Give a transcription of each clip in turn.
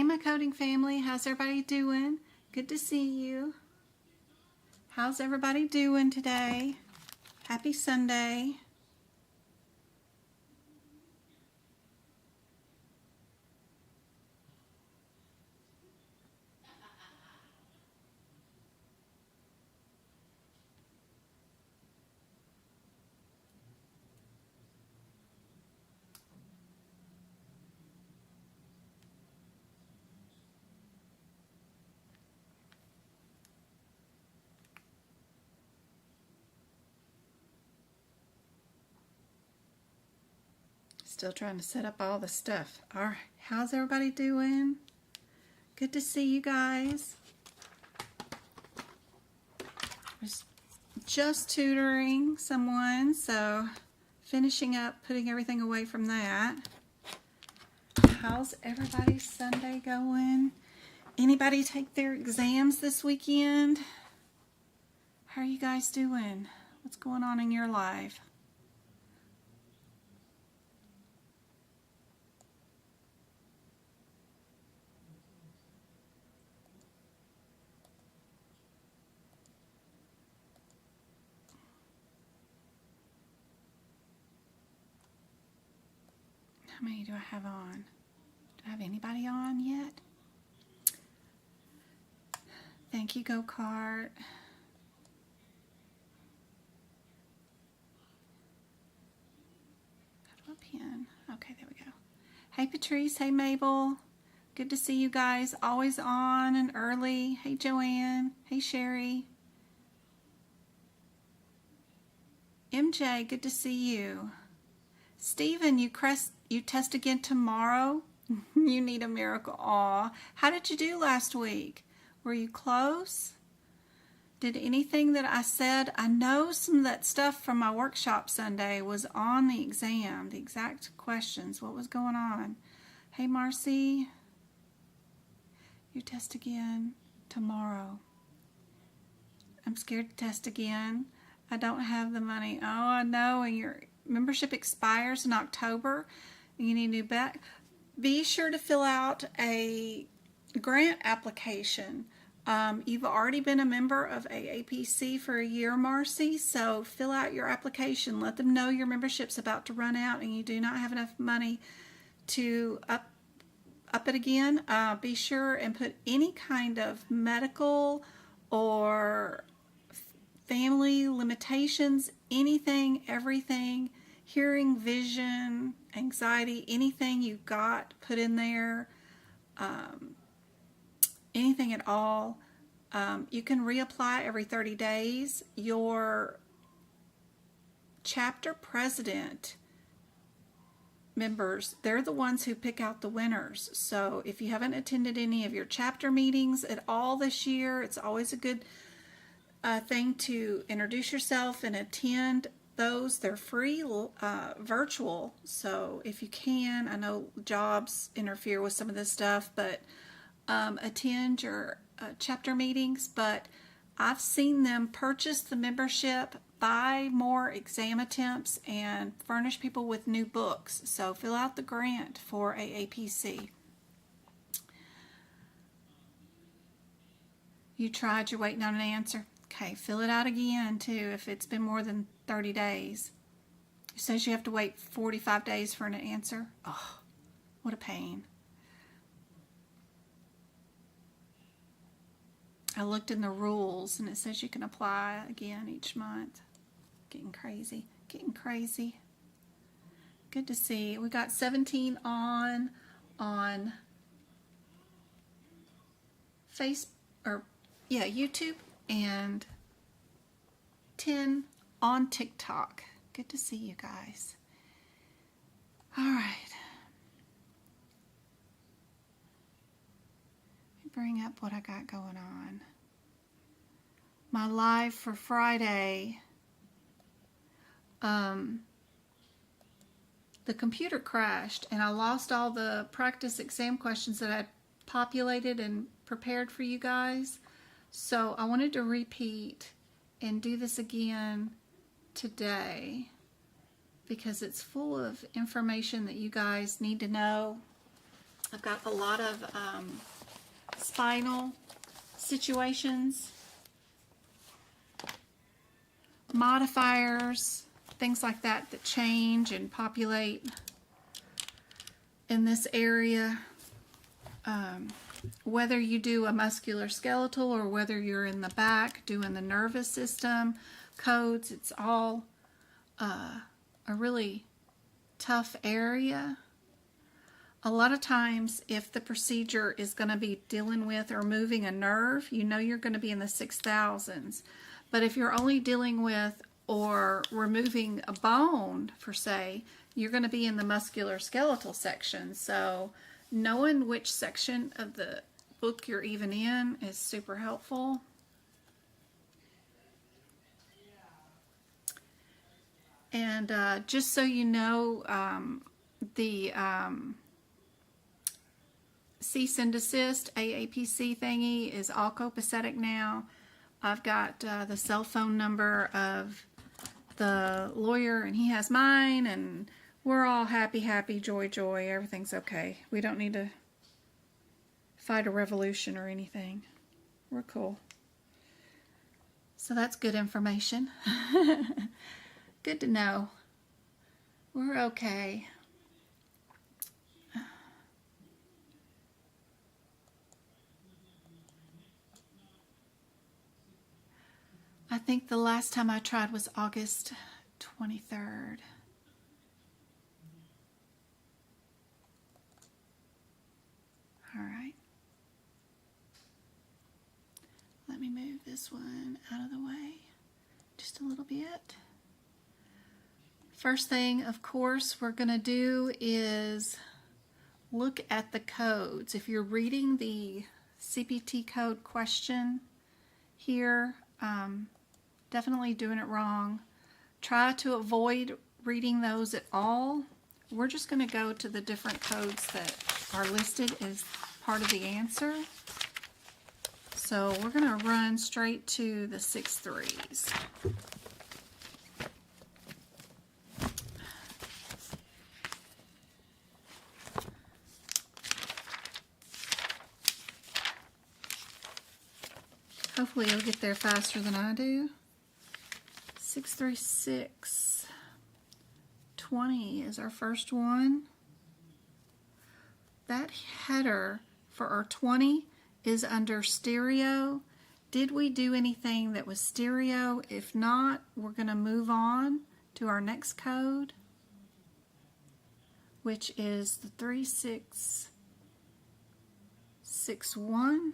Hey, my coding family. How's everybody doing? Good to see you. How's everybody doing today? Happy Sunday. Still trying to set up all the stuff. All right, how's everybody doing? Good to see you guys. I was just tutoring someone, so finishing up, putting everything away from that. How's everybody's Sunday going? Anybody take their exams this weekend? How are you guys doing? What's going on in your life? How many do I have on? Do I have anybody on yet? Thank you, Go-Kart. How do I pin? Okay, there we go. Hey, Patrice. Hey, Mabel. Good to see you guys. Always on and early. Hey, Joanne. Hey, Sherry. MJ, good to see you. Stephen, you test again tomorrow? You need a miracle. Aw. How did you do last week? Were you close? Did anything that I said, I know some of that stuff from my workshop Sunday was on the exam, the exact questions. What was going on? Hey, Marcy. You test again tomorrow. I'm scared to test again. I don't have the money. Oh, I know. And your membership expires in October. You need a new back. Be sure to fill out a grant application. You've already been a member of aapc for a year, Marcy, so fill out your application. Let them know your membership's about to run out and you do not have enough money to up it again. Be sure and put any kind of medical or family limitations, anything, everything, hearing, vision, anxiety, anything you've got, put in there, anything at all. You can reapply every 30 days. Your chapter president members, they're the ones who pick out the winners. So if you haven't attended any of your chapter meetings at all this year, it's always a good thing to introduce yourself and attend those. They're free, virtual, so if you can, I know jobs interfere with some of this stuff, but attend your chapter meetings. But I've seen them purchase the membership, buy more exam attempts, and furnish people with new books. So fill out the grant for aapc. You tried, you're waiting on an answer. Okay, fill it out again too if it's been more than 30 days. It says you have to wait 45 days for an answer. Oh, what a pain. I looked in the rules and it says you can apply again each month. Getting crazy, getting crazy. Good to see. We got 17 on YouTube, and 10 on TikTok. Good to see you guys. All right. Let me bring up what I got going on. My live for Friday, the computer crashed and I lost all the practice exam questions that I populated and prepared for you guys. So I wanted to repeat and do this again today because it's full of information that you guys need to know. I've got a lot of spinal situations, modifiers, things like that that change and populate in this area. Whether you do a musculoskeletal or whether you're in the back doing the nervous system codes, it's all a really tough area. A lot of times, if the procedure is going to be dealing with or moving a nerve, you know you're going to be in the 6,000s. But if you're only dealing with or removing a bone, per se, you're going to be in the musculoskeletal section. So knowing which section of the book you're even in is super helpful. And just so you know, the cease and desist AAPC thingy is all copacetic now. I've got the cell phone number of the lawyer, and he has mine, and we're all happy, happy, joy, joy. Everything's okay. We don't need to fight a revolution or anything. We're cool. So that's good information. Good to know. We're okay. I think the last time I tried was August 23rd. All right. Let me move this one out of the way just a little bit. First thing, of course, we're going to do is look at the codes. If you're reading the CPT code question here, definitely doing it wrong. Try to avoid reading those at all. We're just going to go to the different codes that are listed as part of the answer. So we're going to run straight to the 6-3s. Hopefully you'll get there faster than I do. 636. 20 is our first one. That header for our 20 is under stereo. Did we do anything that was stereo? If not, we're going to move on to our next code, which is the 3661.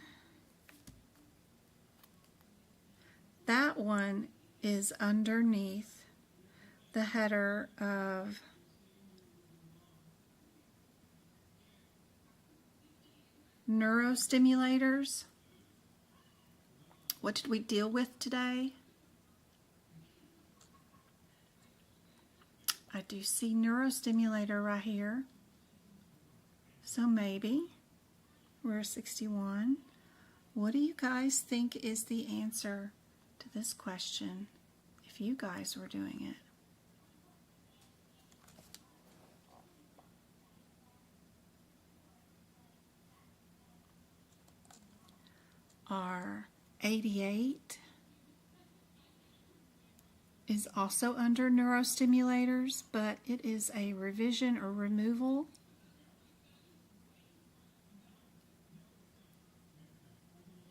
That one is underneath the header of neurostimulators. What did we deal with today? I do see neurostimulator right here. So maybe we're 61. What do you guys think is the answer to this question if you guys were doing it? Our 88 is also under neurostimulators, but it is a revision or removal.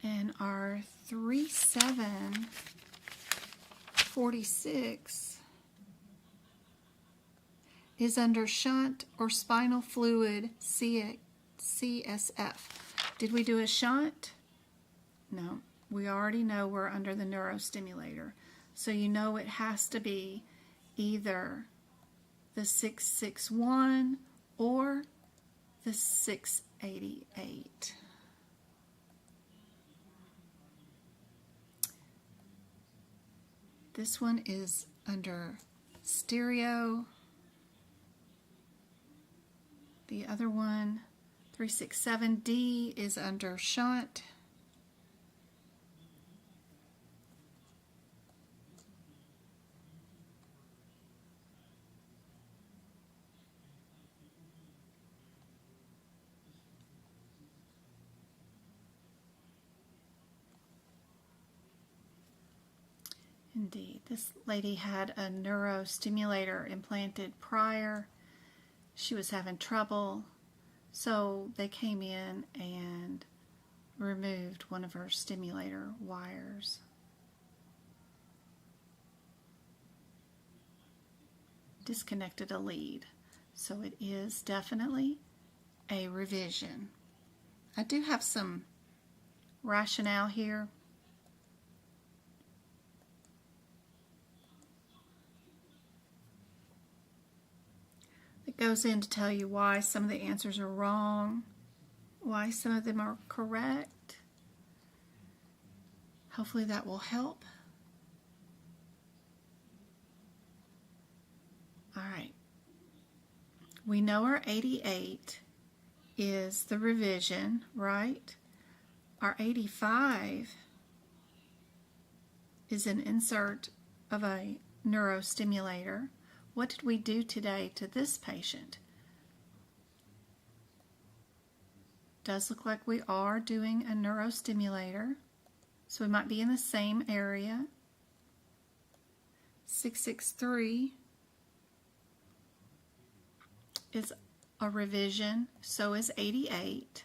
And our 3746 is under shunt or spinal fluid CSF. Did we do a shunt? No, we already know we're under the neurostimulator. So you know it has to be either the 661 or the 688. This one is under stereo. The other one, 367D, is under shunt. Indeed. This lady had a neurostimulator implanted prior. She was having trouble, so they came in and removed one of her stimulator wires. Disconnected a lead. So it is definitely a revision. I do have some rationale here. It goes in to tell you why some of the answers are wrong, why some of them are correct. Hopefully that will help. All right. We know our 88 is the revision, right? Our 85 is an insert of a neurostimulator. What did we do today to this patient? Does look like we are doing a neurostimulator, so we might be in the same area. 663 is a revision, so is 88.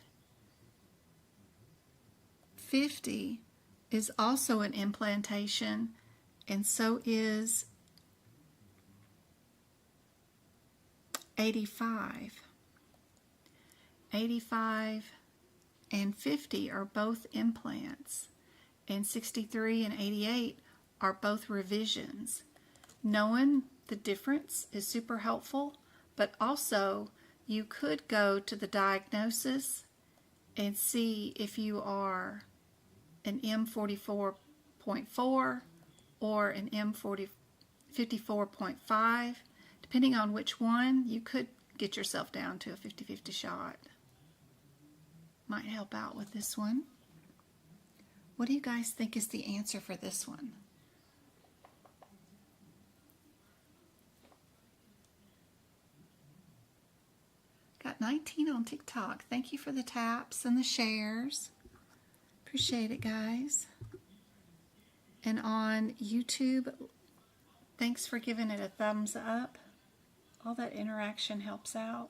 50 is also an implantation, and so is 85. 85 and 50 are both implants, and 63 and 88 are both revisions. Knowing the difference is super helpful, but also you could go to the diagnosis and see if you are an M44.4 or an M54.5. Depending on which one, you could get yourself down to a 50-50 shot. Might help out with this one. What do you guys think is the answer for this one? Got 19 on TikTok. Thank you for the taps and the shares. Appreciate it, guys. And on YouTube, thanks for giving it a thumbs up. All that interaction helps out.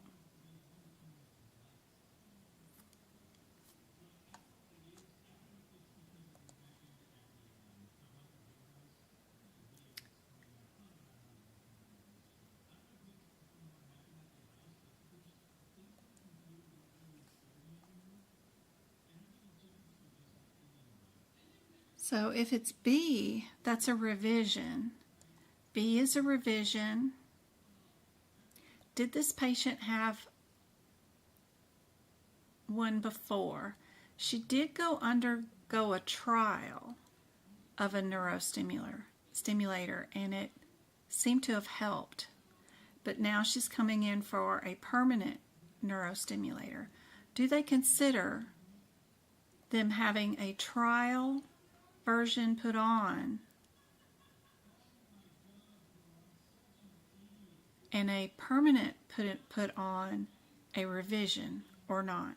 So if it's B, that's a revision. B is a revision. Did this patient have one before? She did undergo a trial of a neurostimulator, and it seemed to have helped. But now she's coming in for a permanent neurostimulator. Do they consider them having a trial version put on and a permanent put on a revision or not?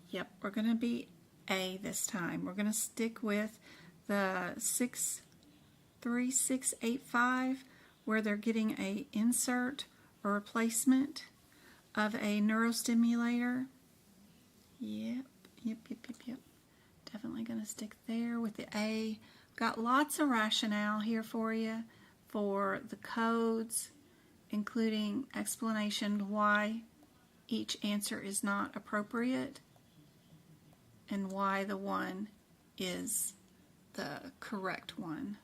Yep, we're going to be A this time. We're going to stick with the 63685, where they're getting a insert or replacement of a neurostimulator. Yep. Definitely going to stick there with the A. Got lots of rationale here for you for the codes, including explanation why each answer is not appropriate and why the one is the correct one,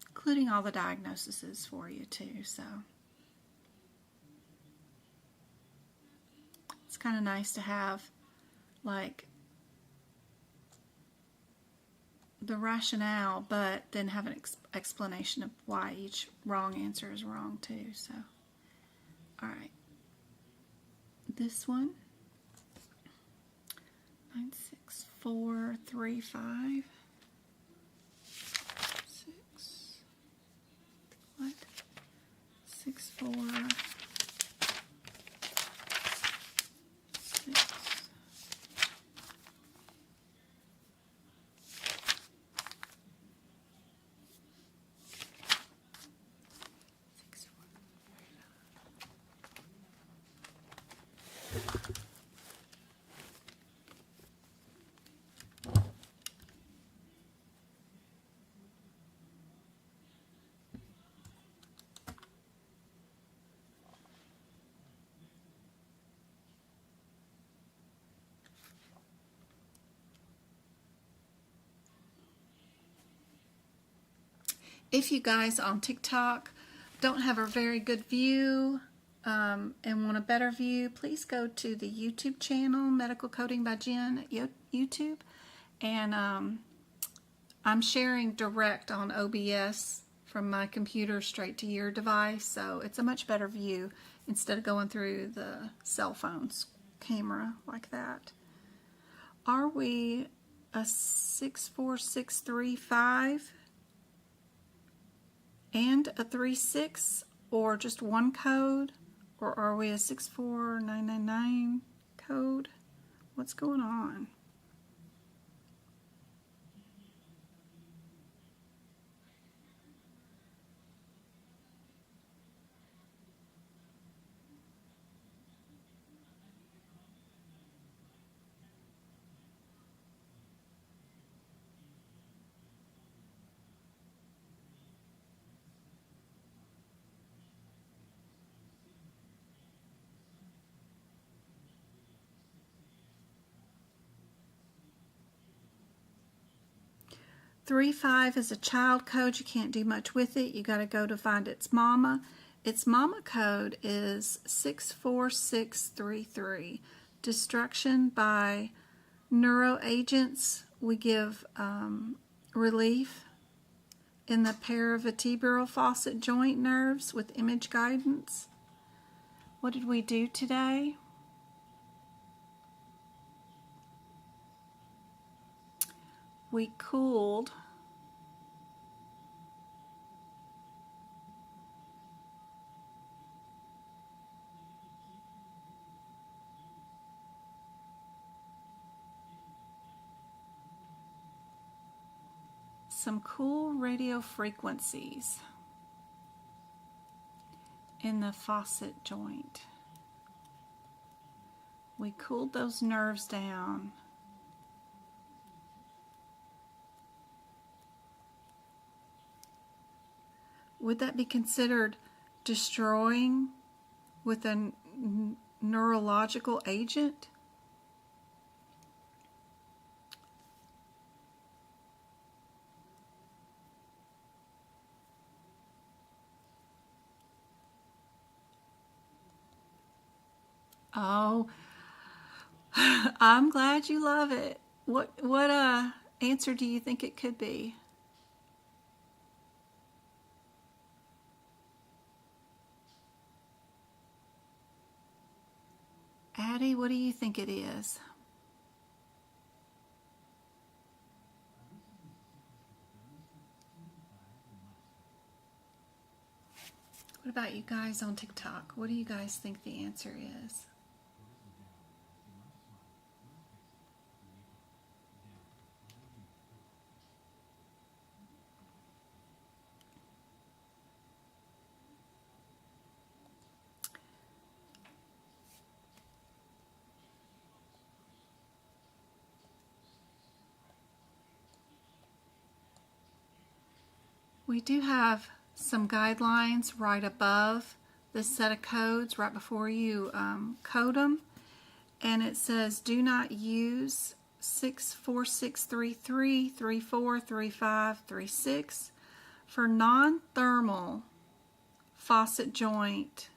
including all the diagnoses for you too. So it's kind of nice to have like the rationale, but then have an explanation of why each wrong answer is wrong too. So, all right. This one, 96435. 64 6 If you guys on TikTok don't have a very good view and want a better view, please go to the YouTube channel, Medical Coding by Jen at YouTube. And I'm sharing direct on OBS from my computer straight to your device, so it's a much better view instead of going through the cell phone's camera like that. Are we a 64635? And a 36, or just one code? Or are we a 64999 code? What's going on? Three five is a child code. You can't do much with it. You got to go to find its mama. Its mama code is 64633. Destruction by neuroagents. We give relief in the paravertebral facet joint nerves with image guidance. What did we do today? We cooled some cool radio frequencies in the facet joint. We cooled those nerves down. Would that be considered destroying with a neurological agent? Oh, I'm glad you love it. What answer do you think it could be? Addie, what do you think it is? What about you guys on TikTok? What do you guys think the answer is? We do have some guidelines right above this set of codes, right before you code them. And it says, do not use 64633, 34, 35, 36 for non-thermal facet joint.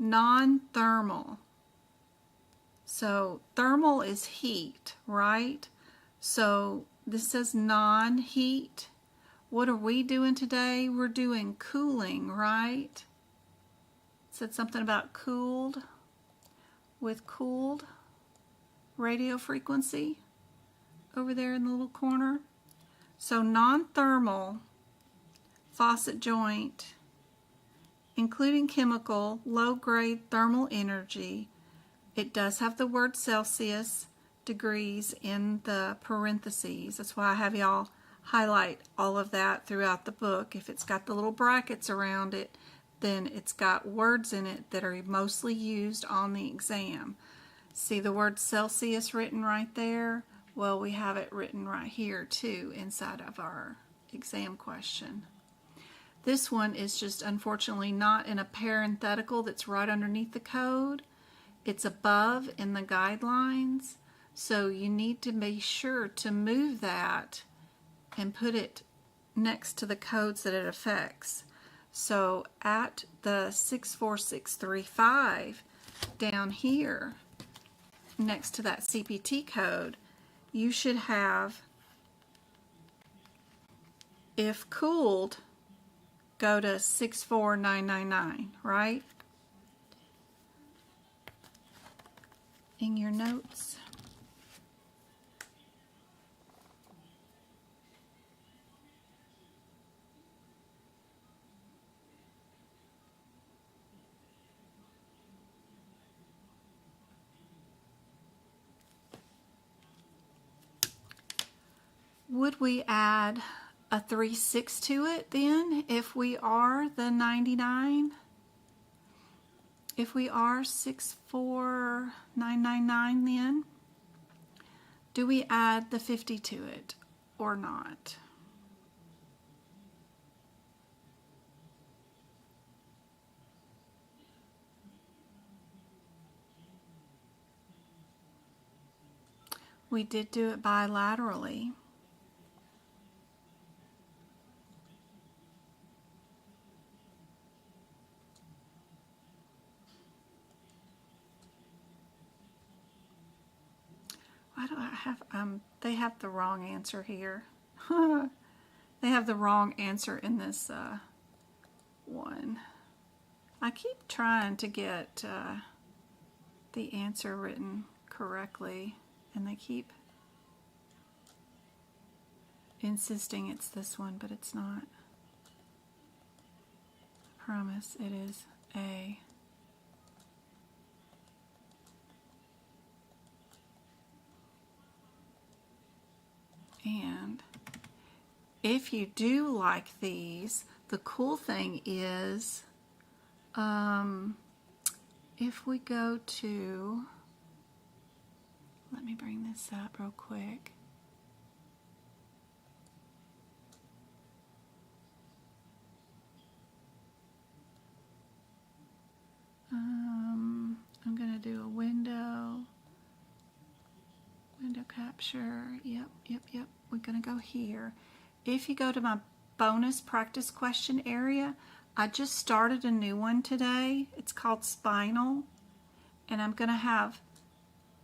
Non-thermal. So thermal is heat, right? So This says non-heat. What are we doing today? We're doing cooling, right? It said something about cooled, with cooled radio frequency over there in the little corner. So non-thermal faucet joint, including chemical, low-grade thermal energy. It does have the word Celsius degrees in the parentheses. That's why I have y'all highlight all of that throughout the book. If it's got the little brackets around it, then it's got words in it that are mostly used on the exam. See the word Celsius written right there? Well, we have it written right here too inside of our exam question. This one is just unfortunately not in a parenthetical that's right underneath the code. It's above in the guidelines, so you need to be sure to move that and put it next to the codes that it affects. So at the 64635 down here next to that CPT code, you should have, if cooled, go to 64999, right? In your notes. Would we add a 3/6 to it then if we are the 99? If we are 64999 then, do we add the 50 to it or not? We did do it bilaterally. Why do I have, they have the wrong answer here. They have the wrong answer in this one. I keep trying to get the answer written correctly, and they keep insisting it's this one, but it's not. I promise it is A. And if you do like these, the cool thing is, if we go to, let me bring this up real quick. I'm going to do a window capture. Yep. We're going to go here. If you go to my bonus practice question area, I just started a new one today. It's called Spinal, and I'm going to have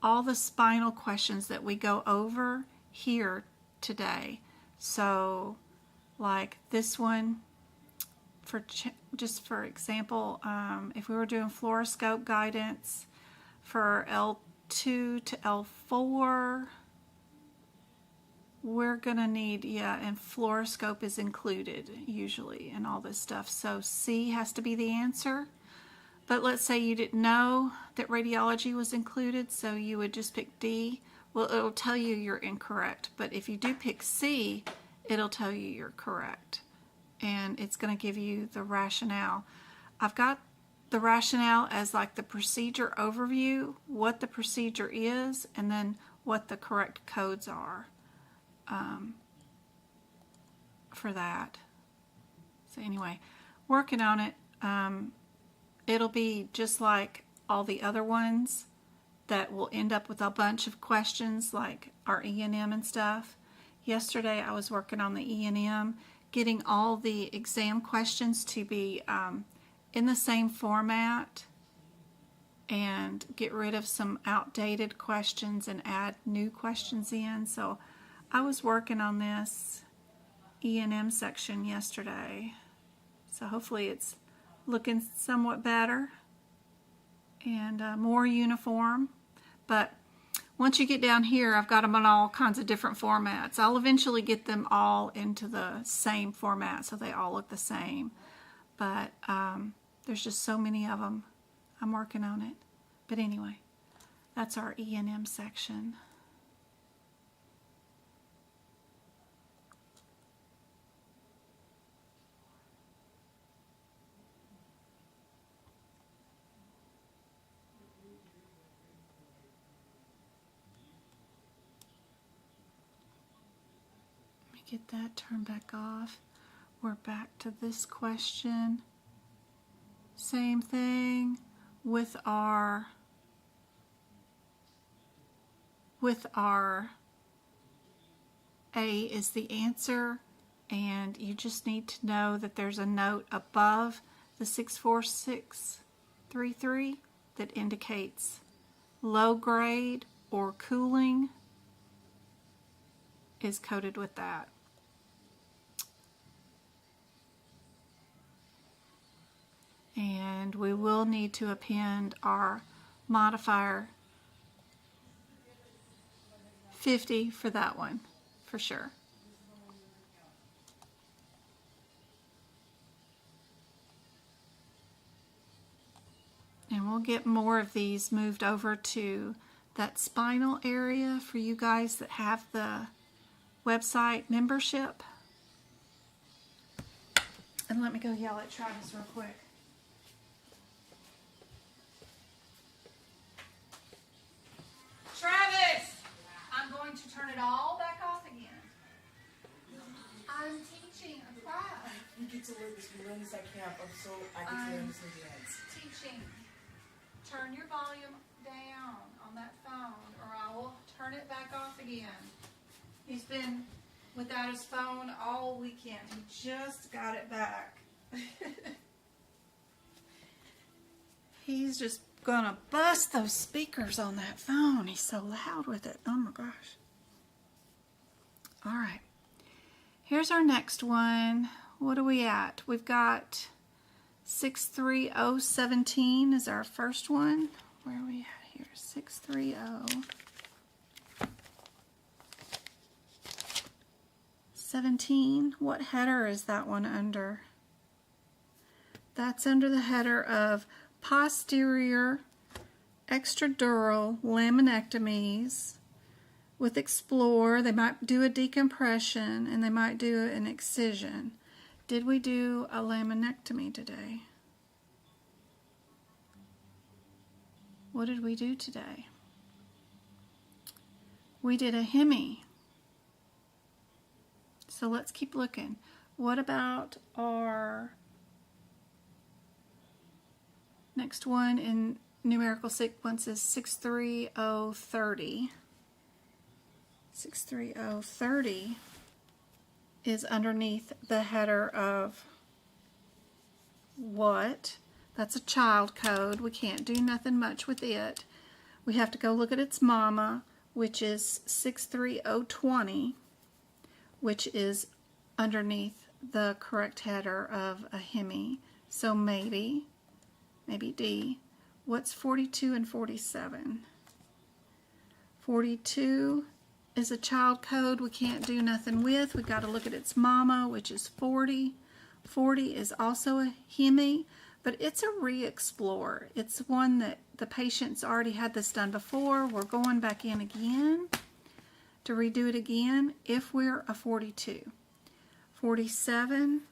all the spinal questions that we go over here today. So like this one, just for example, if we were doing fluoroscope guidance for L2 to L4, we're gonna need, and fluoroscope is included usually in all this stuff. So C has to be the answer. But let's say you didn't know that radiology was included, so you would just pick D. Well, it'll tell you you're incorrect. But if you do pick C, it'll tell you you're correct. And it's going to give you the rationale. I've got the rationale as like the procedure overview, what the procedure is, and then what the correct codes are for that. So anyway, working on it. It'll be just like all the other ones that will end up with a bunch of questions like our E&M and stuff. Yesterday I was working on the E&M, getting all the exam questions to be in the same format and get rid of some outdated questions and add new questions in. So I was working on this E&M section yesterday, so hopefully it's looking somewhat better and more uniform. But once you get down here, I've got them on all kinds of different formats. I'll eventually get them all into the same format so they all look the same. But there's just so many of them. I'm working on it. But anyway, that's our E&M section. Get that turned back off. We're back to this question. Same thing with our A is the answer, and you just need to know that there's a note above the 64633 that indicates low grade or cooling is coded with that. And we will need to append our modifier 50 for that one, for sure. And we'll get more of these moved over to that spinal area for you guys that have the website membership. And let me go yell at Travis real quick. Travis! I'm going to turn it all back off again. I'm teaching a class. You get to learn this at camp. So I get to learn this with your hands. Teaching. Turn your volume down on that phone or I will turn it back off again. He's been without his phone all weekend. He just got it back. He's just gonna bust those speakers on that phone. He's so loud with it. Oh my gosh. All right. Here's our next one. What are we at? We've got 63017 is our first one. Where are we at here? 63017. What header is that one under? That's under the header of posterior extradural laminectomies with Explore. They might do a decompression and they might do an excision. Did we do a laminectomy today? What did we do today? We did a hemi. So let's keep looking. What about our next one in numerical sequence is 63030. 63030 is underneath the header of what? That's a child code. We can't do nothing much with it. We have to go look at its mama, which is 63020, which is underneath the correct header of a hemi. So maybe D. What's 42 and 47? 42 is a child code we can't do nothing with. We've got to look at its mama, which is 40. 40 is also a hemi, but it's a re-explore. It's one that the patient's already had this done before. We're going back in again to redo it again if we're a 42. 47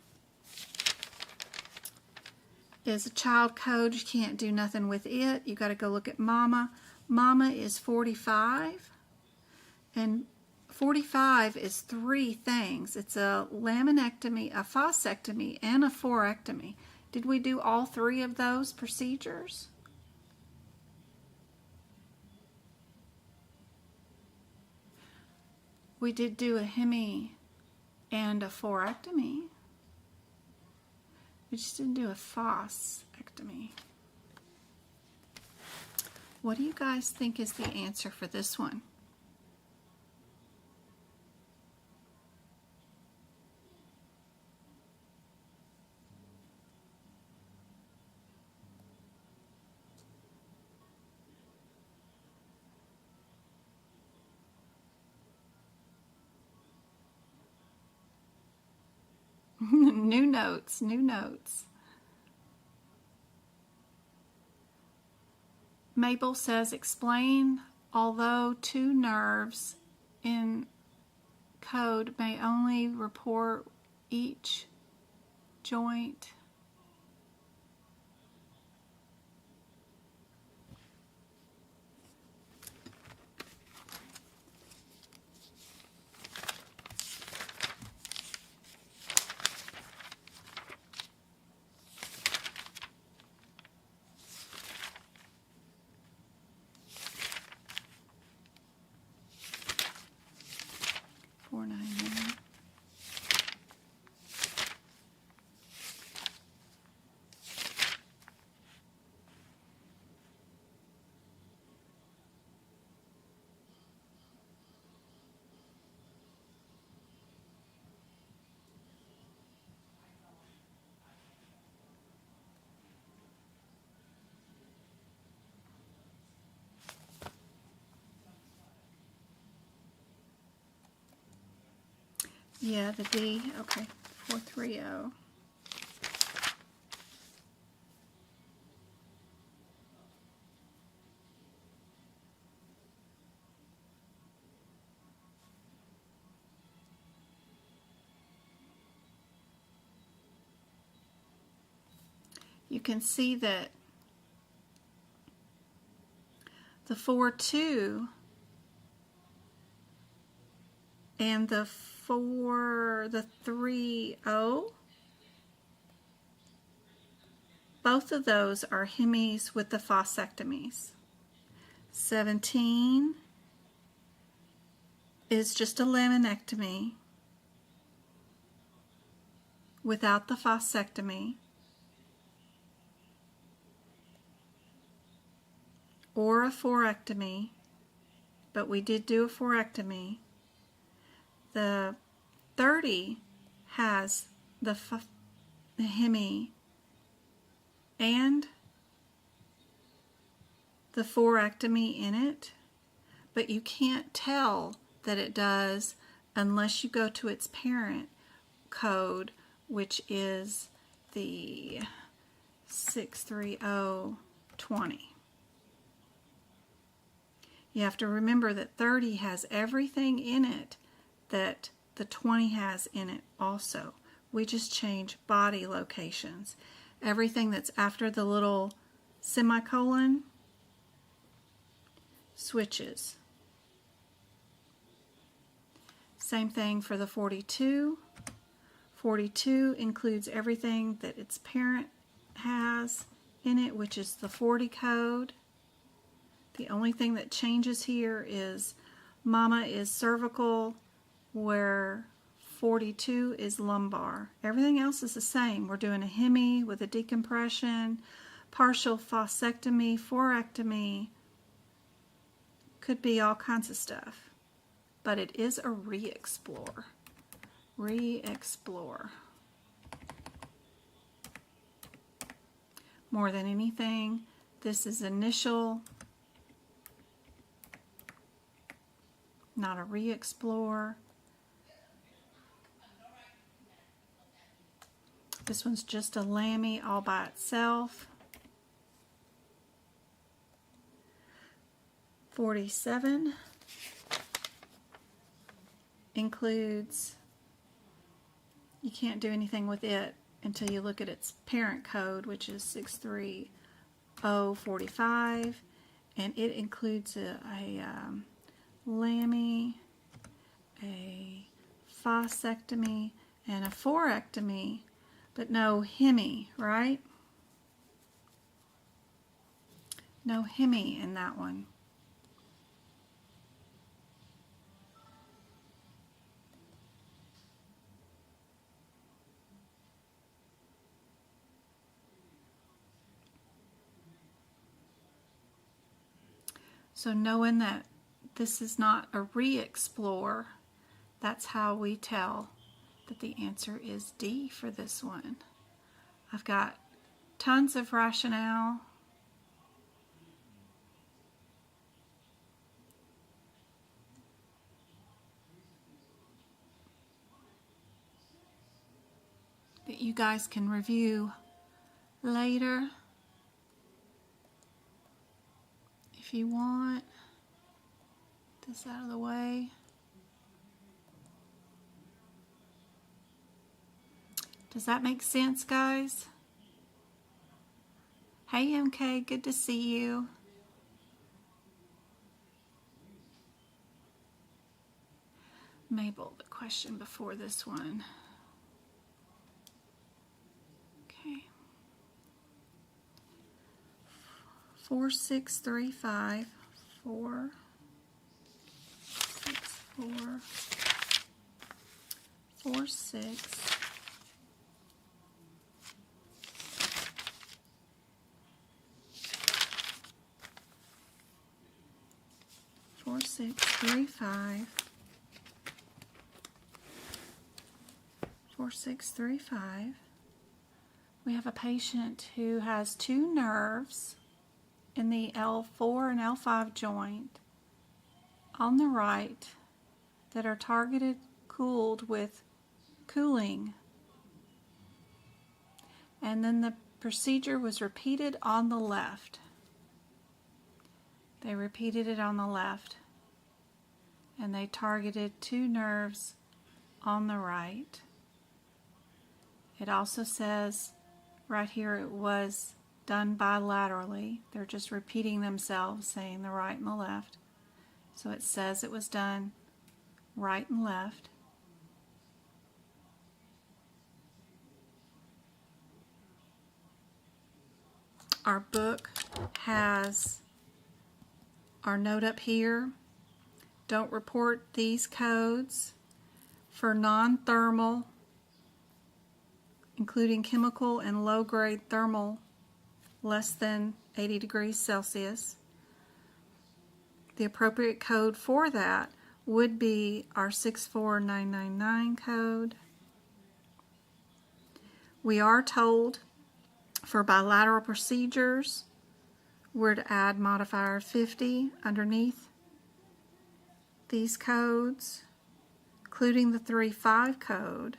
is a child code. You can't do nothing with it. You got to go look at mama. Mama is 45. And 45 is three things. It's a laminectomy, a facectomy, and a forectomy. Did we do all three of those procedures? We did do a hemi and a forectomy. We just didn't do a facectomy. What do you guys think is the answer for this one? New notes, new notes. Mabel says, explain, although two nerves in code may only report each joint. Yeah, the D, okay, 430. You can see that the 4-2 and the 3-0, both of those are hemis with the fascectomies. 17 is just a laminectomy without the fascectomy, or a forectomy, but we did do a forectomy. The 30 has the hemi and the forectomy in it, but you can't tell that it does unless you go to its parent code, which is the 63020. You have to remember that 30 has everything in it that the 20 has in it also. We just change body locations. Everything that's after the little semicolon switches. Same thing for the 42. 42 includes everything that its parent has in it, which is the 40 code. The only thing that changes here is mama is cervical, where 42 is lumbar. Everything else is the same. We're doing a hemi with a decompression, partial fascectomy, forectomy. Could be all kinds of stuff. But it is a re-explore. Re-explore. More than anything, this is initial, not a re-explore. This one's just a lammy all by itself. 47 includes, you can't do anything with it until you look at its parent code, which is 63045, and it includes a lammy, a fascectomy, and a forectomy, but no hemi, right? No hemi in that one. So knowing that this is not a re-explore, that's how we tell that the answer is D for this one. I've got tons of rationale. you guys can review later if you want. This out of the way. Does that make sense, guys? Hey, MK, good to see you. Mabel, the question before this one. Okay. 4635 4 6 4 4 6 4 6 3 5 4 6 3 5. We have a patient who has two nerves in the L4 and L5 joint on the right that are targeted cooled with cooling, and then the procedure was repeated on the left. They repeated it on the left, and they targeted two nerves on the right. It also says right here it was done bilaterally. They're just repeating themselves, saying the right and the left. So it says it was done right and left. Our book has our note up here. Don't report these codes for non-thermal, including chemical and low-grade thermal, less than 80 degrees Celsius. The appropriate code for that would be our 64999 code. We are told for bilateral procedures, we're to add modifier 50 underneath these codes, including the 3-5 code.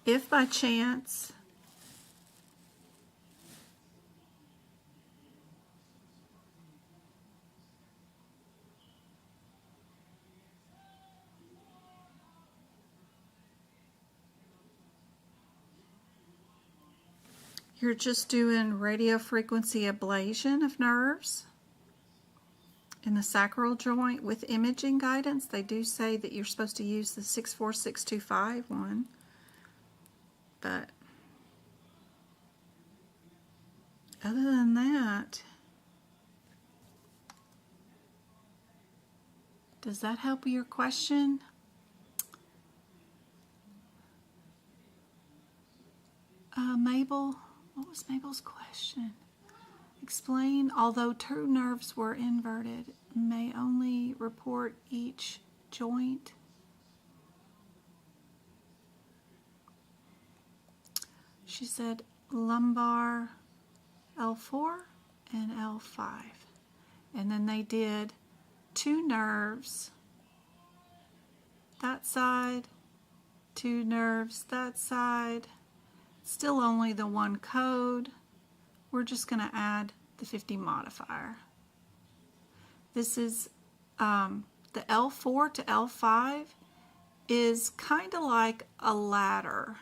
If by chance you're just doing radio frequency ablation of nerves in the sacral joint with imaging guidance, they do say that you're supposed to use the 64625 one. But other than that, does that help your question? Mabel, what was Mabel's question? Explain, although two nerves were inverted, may only report each joint. She said lumbar L4 and L5. And then they did two nerves that side, two nerves that side. Still only the one code. We're just going to add the 50 modifier. This is the L4 to L5 is kind of like a ladder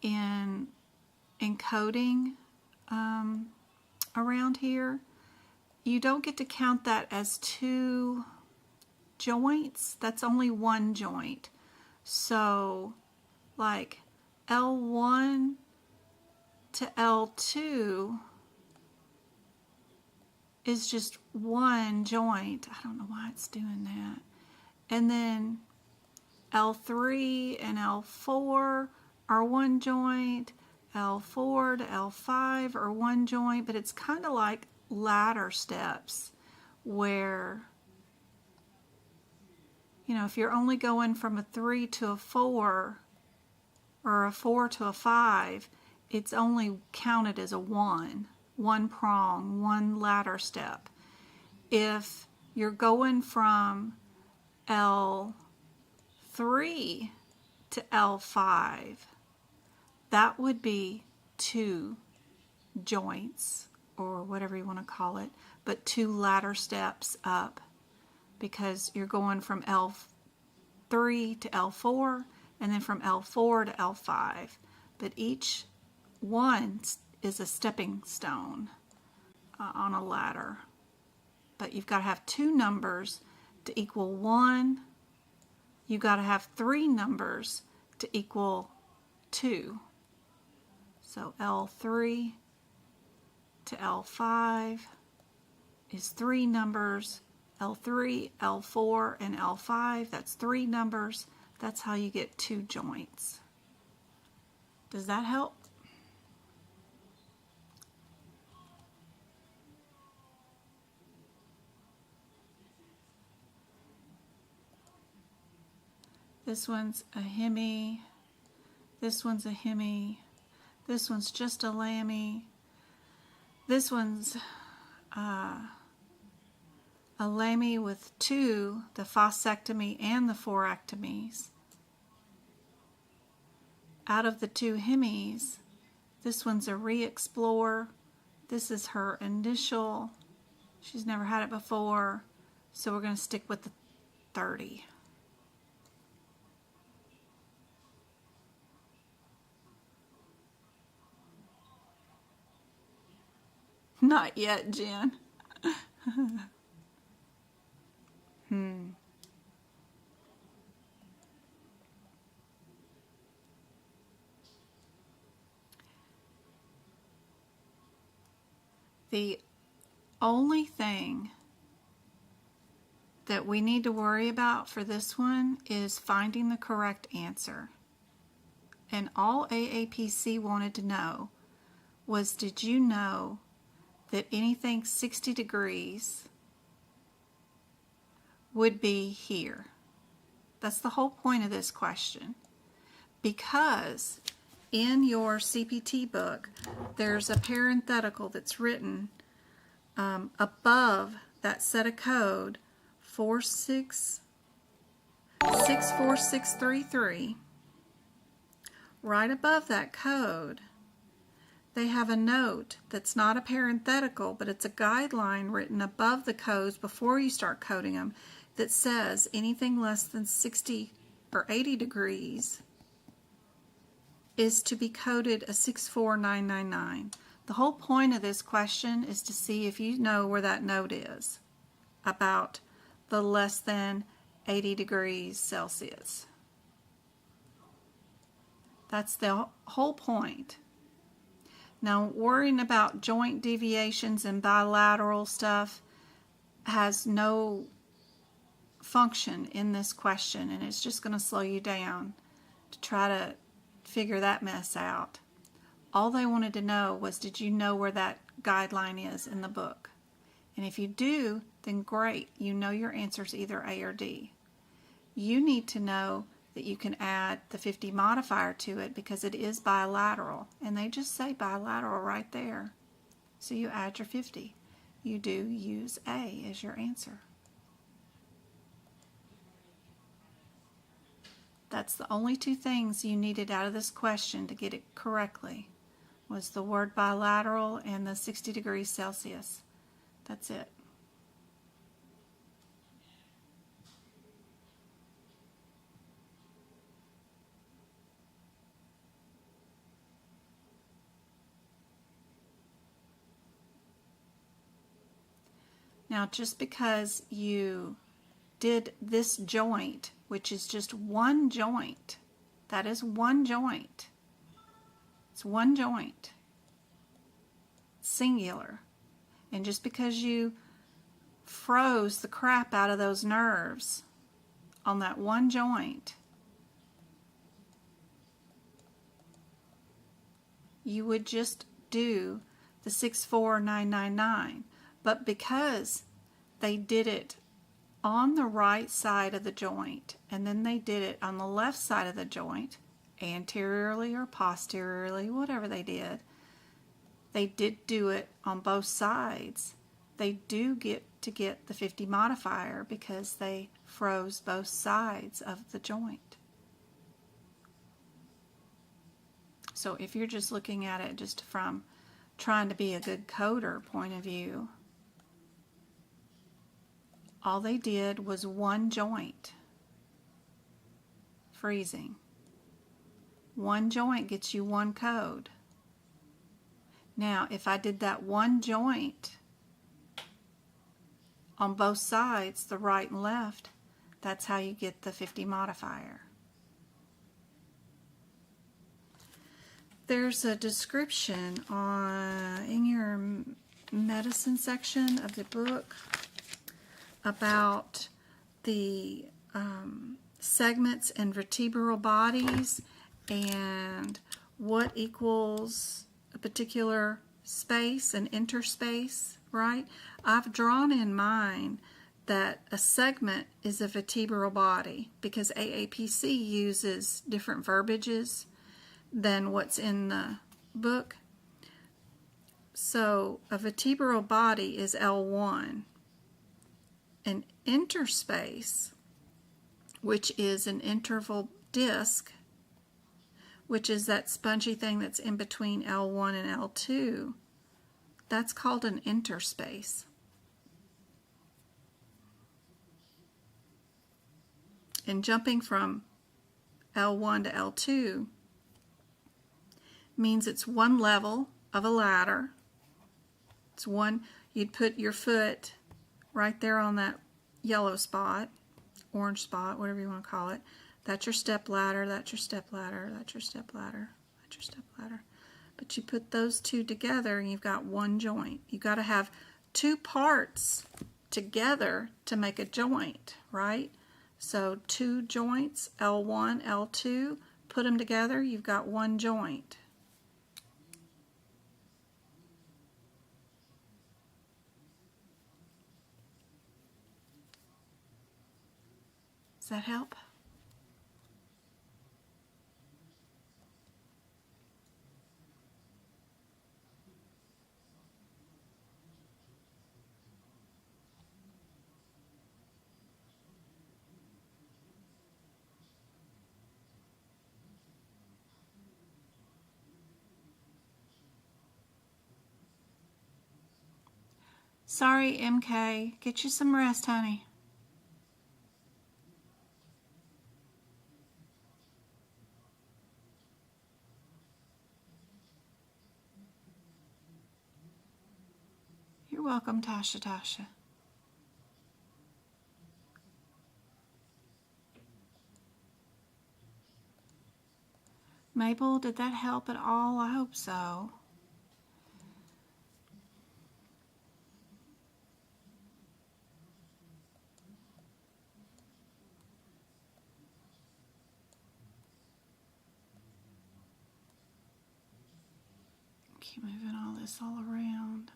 in encoding around here. You don't get to count that as two joints. That's only one joint. So like L1 to L2 is just one joint. I don't know why it's doing that. And then L3 and L4 are one joint. L4 to L5 are one joint, but it's kind of like ladder steps where, you know, if you're only going from a 3 to a 4 or a 4 to a 5, it's only counted as a one prong, one ladder step. If you're going from L3 to L5, that would be 2 joints, or whatever you want to call it, but 2 ladder steps up, because you're going from L3 to L4 and then from L4 to L5. But each one is a stepping stone on a ladder. But you've got to have 2 numbers to equal 1. You've got to have 3 numbers to equal 2. So L3 to L5 is 3 numbers. L3, L4, and L5, that's 3 numbers. That's how you get 2 joints. Does that help? This one's a hemi. This one's a hemi. This one's just a lami. This one's a lami with 2, the facectomy and the forectomies. Out of the 2 hemis, this one's a re-explore. This is her initial. She's never had it before, so we're going to stick with the 30. Not yet, Jen. The only thing that we need to worry about for this one is finding the correct answer. And all AAPC wanted to know was, did you know that anything 60 degrees would be here? That's the whole point of this question. Because in your CPT book, there's a parenthetical that's written above that set of code 64633. Right above that code, they have a note that's not a parenthetical, but it's a guideline written above the codes before you start coding them that says anything less than 60 or 80 degrees is to be coded a 64999. The whole point of this question is to see if you know where that note is about the less than 80 degrees Celsius. That's the whole point. Now, worrying about joint deviations and bilateral stuff has no function in this question, and it's just going to slow you down to try to figure that mess out. All they wanted to know was, did you know where that guideline is in the book? And if you do, then great. You know your answer is either A or D. You need to know that you can add the 50 modifier to it because it is bilateral. And they just say bilateral right there. So you add your 50. You do use A as your answer. That's the only 2 things you needed out of this question to get it correctly, was the word bilateral and the 60 degrees Celsius. That's it. Now, just because you did this joint, which is just one joint, that is one joint. It's one joint, singular. And just because you froze the crap out of those nerves on that one joint, you would just do the 64999. But because they did it on the right side of the joint and then they did it on the left side of the joint anteriorly or posteriorly, whatever they did. They did do it on both sides. They do get to get the 50 modifier because they froze both sides of the joint. So if you're just looking at it just from trying to be a good coder point of view, all they did was one joint freezing. One joint gets you one code. Now, if I did that one joint on both sides, the right and left, that's how you get the 50 modifier. There's a description in your medicine section of the book about the segments and vertebral bodies and what equals a particular space, an interspace, right? I've drawn in mine that a segment is a vertebral body because AAPC uses different verbiages than what's in the book. So a vertebral body is L1. An interspace, which is an interval disc, which is that spongy thing that's in between L1 and L2, that's called an interspace. And jumping from L1 to L2 means it's one level of a ladder. It's one, you'd put your foot right there on that yellow spot, orange spot, whatever you want to call it. That's your step ladder, that's your step ladder, that's your step ladder, that's your step ladder. But you put those two together and you've got one joint. You've got to have two parts together to make a joint, right? So two joints, L1, L2, put them together, you've got one joint. Does that help? Sorry, MK. Get you some rest, honey. You're welcome, Tasha. Mabel, did that help at all? I hope so. Keep moving all this all around.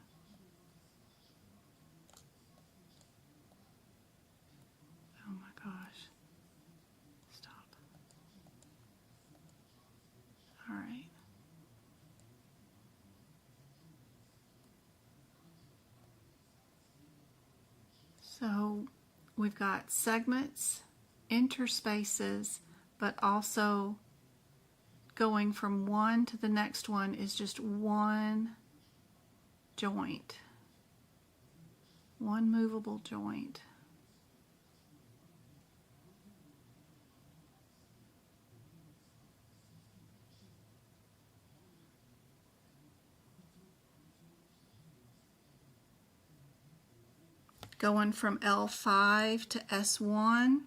Oh my gosh. Stop. All right. So we've got segments, interspaces, but also going from one to the next one is just one joint, one movable joint. Going from L5 to S1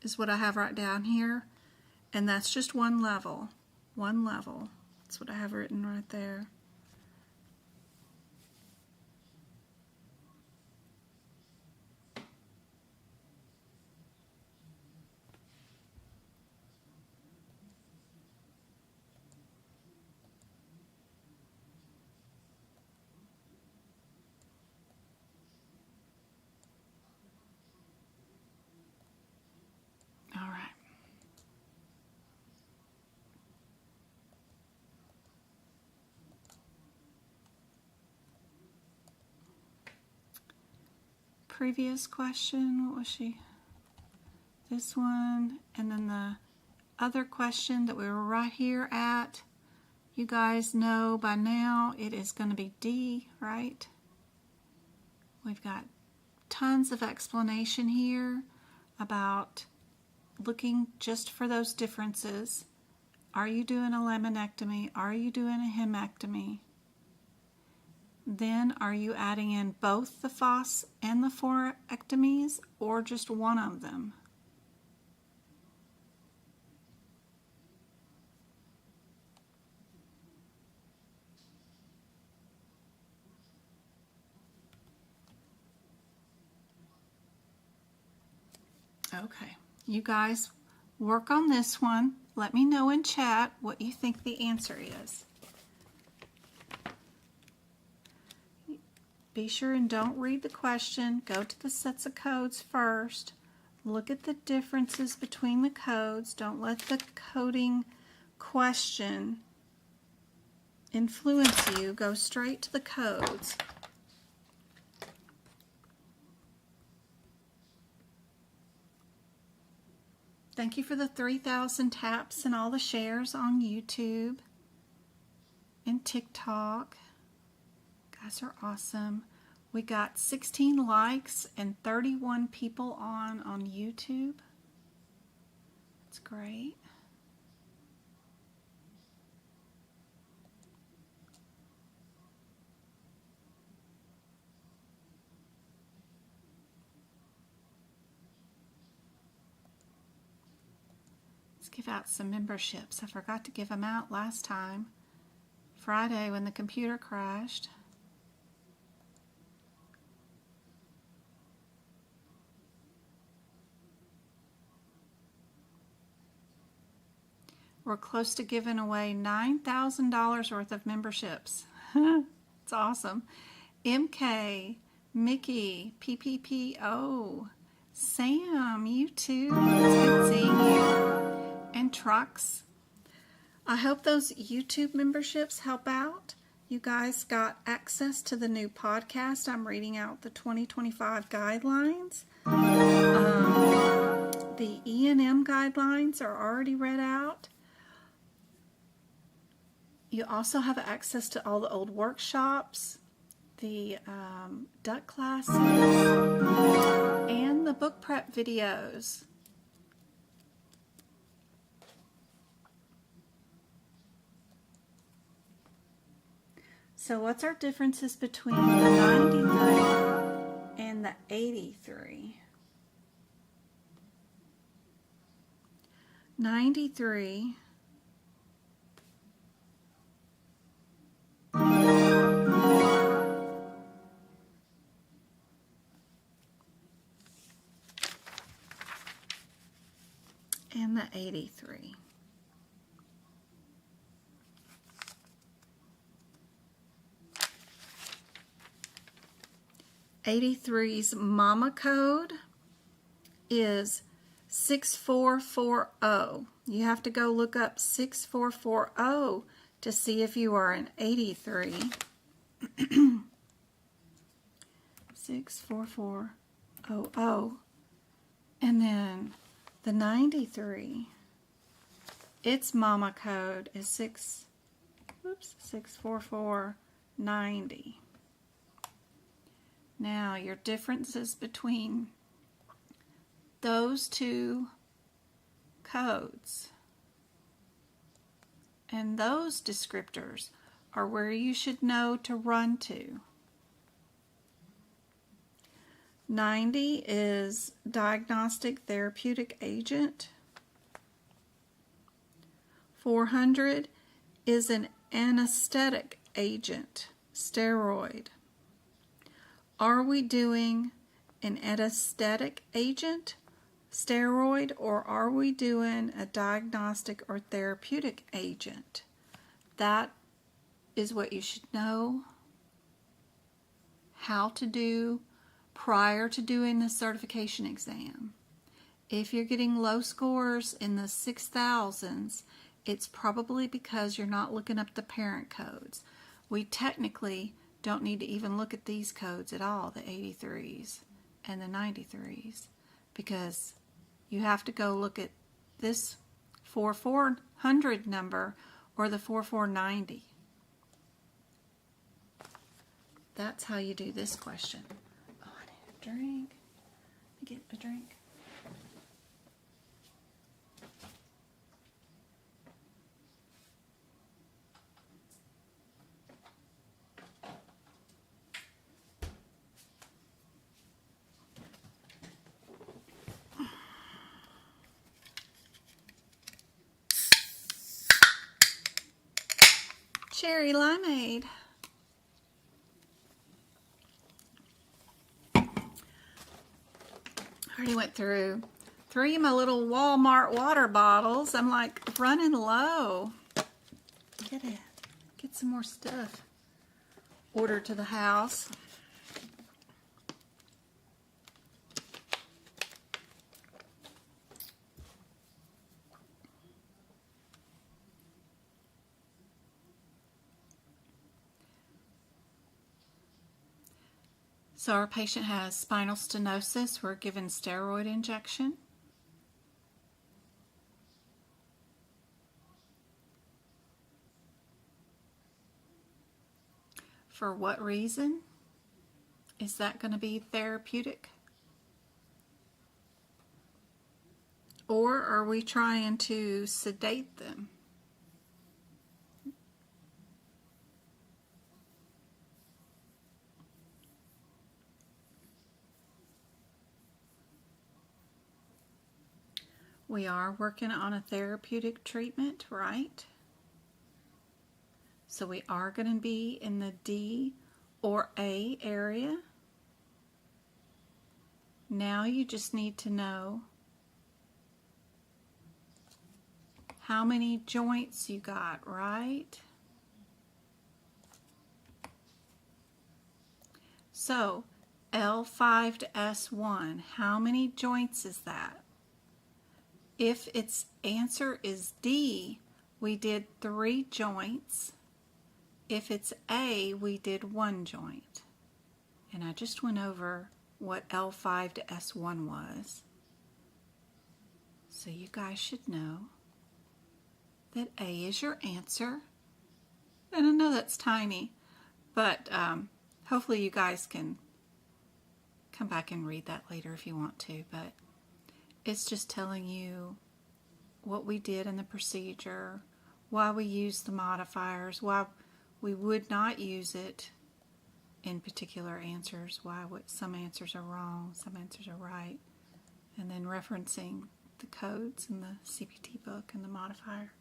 is what I have right down here, and that's just one level. One level. That's what I have written right there. All right. previous question? What was she? This one, and then the other question that we were right here at. You guys know by now it is going to be D, right? We've got tons of explanation here about looking just for those differences. Are you doing a laminectomy? Are you doing a hemectomy? Then are you adding in both the FOS and the forectomies, or just one of them? Okay, you guys work on this one. Let me know in chat what you think the answer is. Be sure and don't read the question. Go to the sets of codes first. Look at the differences between the codes. Don't let the coding question influence you. Go straight to the codes. Thank you for the 3,000 taps and all the shares on YouTube and TikTok. You guys are awesome. We got 16 likes and 31 people on YouTube. That's great. Give out some memberships. I forgot to give them out last time, Friday, when the computer crashed. We're close to giving away $9,000 worth of memberships. It's awesome. MK, Mickey, PPPO, Sam, you too. It's good seeing you. And Trucks. I hope those YouTube memberships help out. You guys got access to the new podcast. I'm reading out the 2025 guidelines. The E&M guidelines are already read out. You also have access to all the old workshops, the duck classes, and the book prep videos. So what's our differences between the 93 and the 83? 93 and the 83. 83's mama code is 6440. You have to go look up 6440 to see if you are an 83. 64400. And then the 93, its mama code is 64490. Now, your differences between those two codes and those descriptors are where you should know to run to. 90 is diagnostic therapeutic agent. 400 is an anesthetic agent, steroid. Are we doing an anesthetic agent, steroid, or are we doing a diagnostic or therapeutic agent? That is what you should know how to do prior to doing the certification exam. If you're getting low scores in the 6,000s, it's probably because you're not looking up the parent codes. We technically don't need to even look at these codes at all, the 83s. and the 93s, because you have to go look at this 4400 number or the 4490. That's how you do this question. Oh, I need a drink. Let me get a drink. Cherry limeade. I already went through 3 of my little Walmart water bottles. I'm like running low. Get some more stuff ordered to the house. So our patient has spinal stenosis. We're given steroid injection. For what reason? Is that going to be therapeutic? Or are we trying to sedate them? We are working on a therapeutic treatment, right? So we are going to be in the D or A area. Now you just need to know how many joints you got, right? So L5 to S1, how many joints is that? If its answer is D, we did 3 joints. If it's A, we did 1 joint. And I just went over what L5 to S1 was. So you guys should know that A is your answer. And I know that's tiny, but hopefully you guys can come back and read that later if you want to. But it's just telling you what we did in the procedure, why we used the modifiers, why we would not use it in particular answers, why some answers are wrong, some answers are right, and then referencing the codes in the CPT book and the modifier.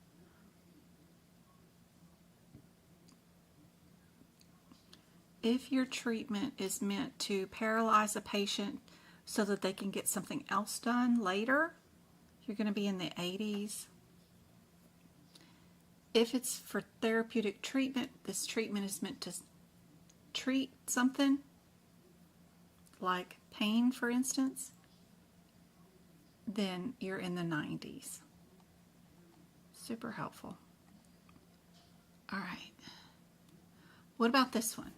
If your treatment is meant to paralyze a patient so that they can get something else done later, you're going to be in the 80s. If it's for therapeutic treatment, this treatment is meant to treat something, like pain, for instance, then you're in the 90s. Super helpful. All right. What about this one?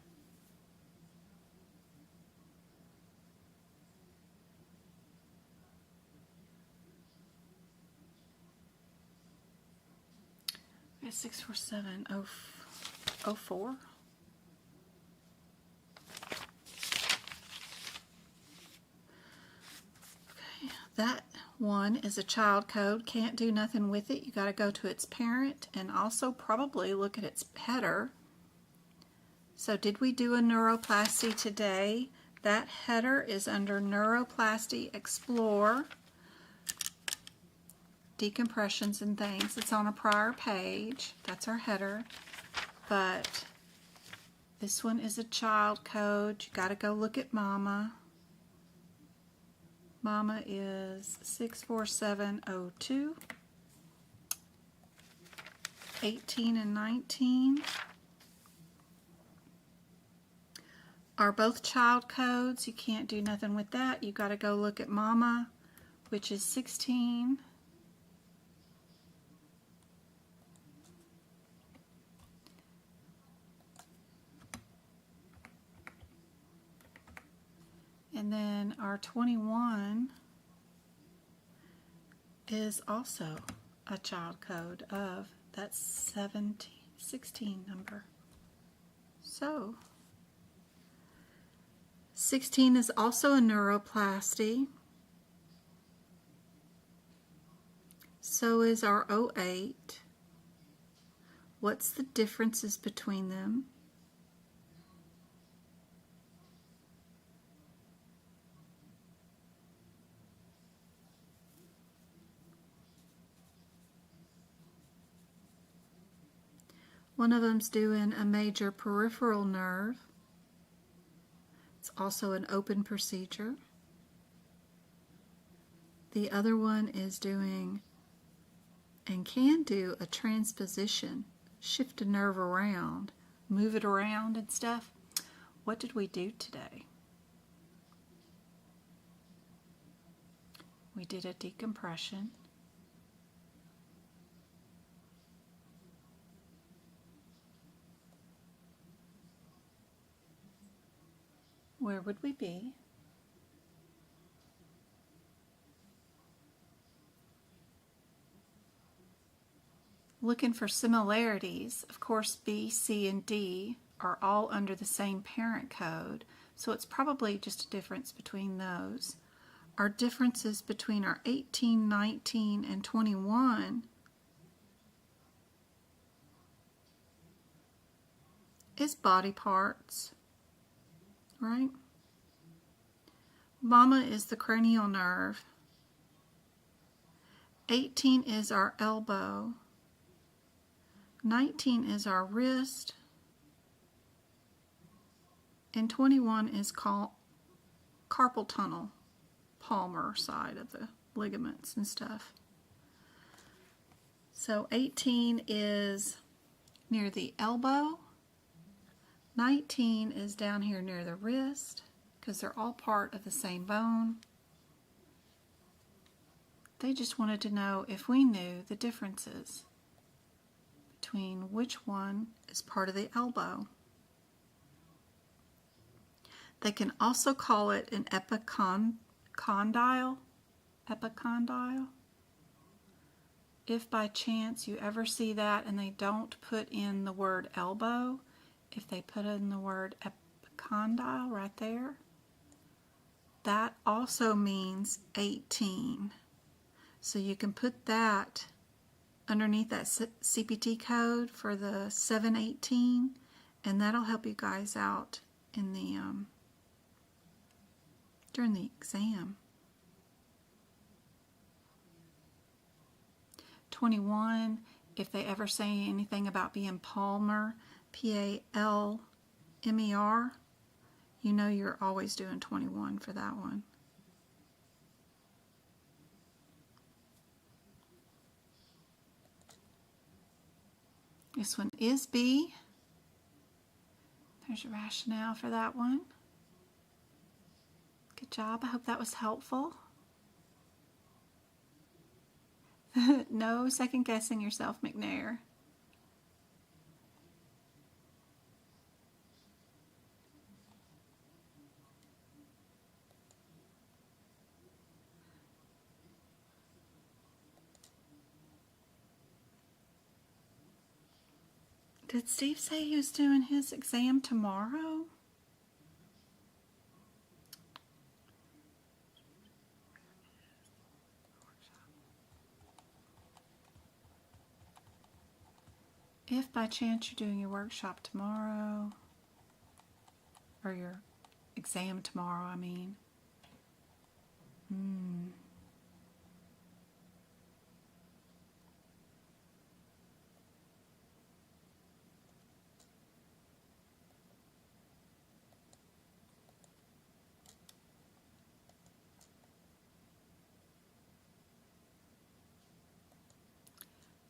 We have 64704. Okay, that one is a child code. Can't do nothing with it. You got to go to its parent and also probably look at its header. So did we do a neuroplasty today? That header is under Neuroplasty Explore. Decompressions and things. It's on a prior page. That's our header. But this one is a child code. You got to go look at Mama. Mama is 64702. 18 and 19 are both child codes. You can't do nothing with that. You got to go look at Mama, which is 16. And then our 21 is also a child code of that 16 number. So 16 is also a neuroplasty. So is our 08. What's the differences between them? One of them's doing a major peripheral nerve. It's also an open procedure. The other one is doing and can do a transposition, shift a nerve around, move it around and stuff. What did we do today? We did a decompression. Where would we be? Looking for similarities. Of course, B, C, and D are all under the same parent code, so it's probably just a difference between those. Our differences between our 18, 19, and 21 is body parts, right? Mama is the cranial nerve. 18 is our elbow. 19 is our wrist, and 21 is called carpal tunnel, palmar side of the ligaments and stuff. So 18 is near the elbow, 19 is down here near the wrist, because they're all part of the same bone. They just wanted to know if we knew the differences between which one is part of the elbow. They can also call it an epicondyle. Epicondyle. If by chance you ever see that and they don't put in the word elbow, if they put in the word epicondyle right there, that also means 18. So you can put that underneath that CPT code for the 718, and that'll help you guys out in the during the exam. 21, if they ever say anything about being palmar, P-A-L-M-E-R, you know you're always doing 21 for that one. This one is B. There's your rationale for that one. Good job. I hope that was helpful. No second guessing yourself, McNair. Did Steve say he was doing his exam tomorrow? If by chance you're doing your workshop tomorrow, or your exam tomorrow, I mean.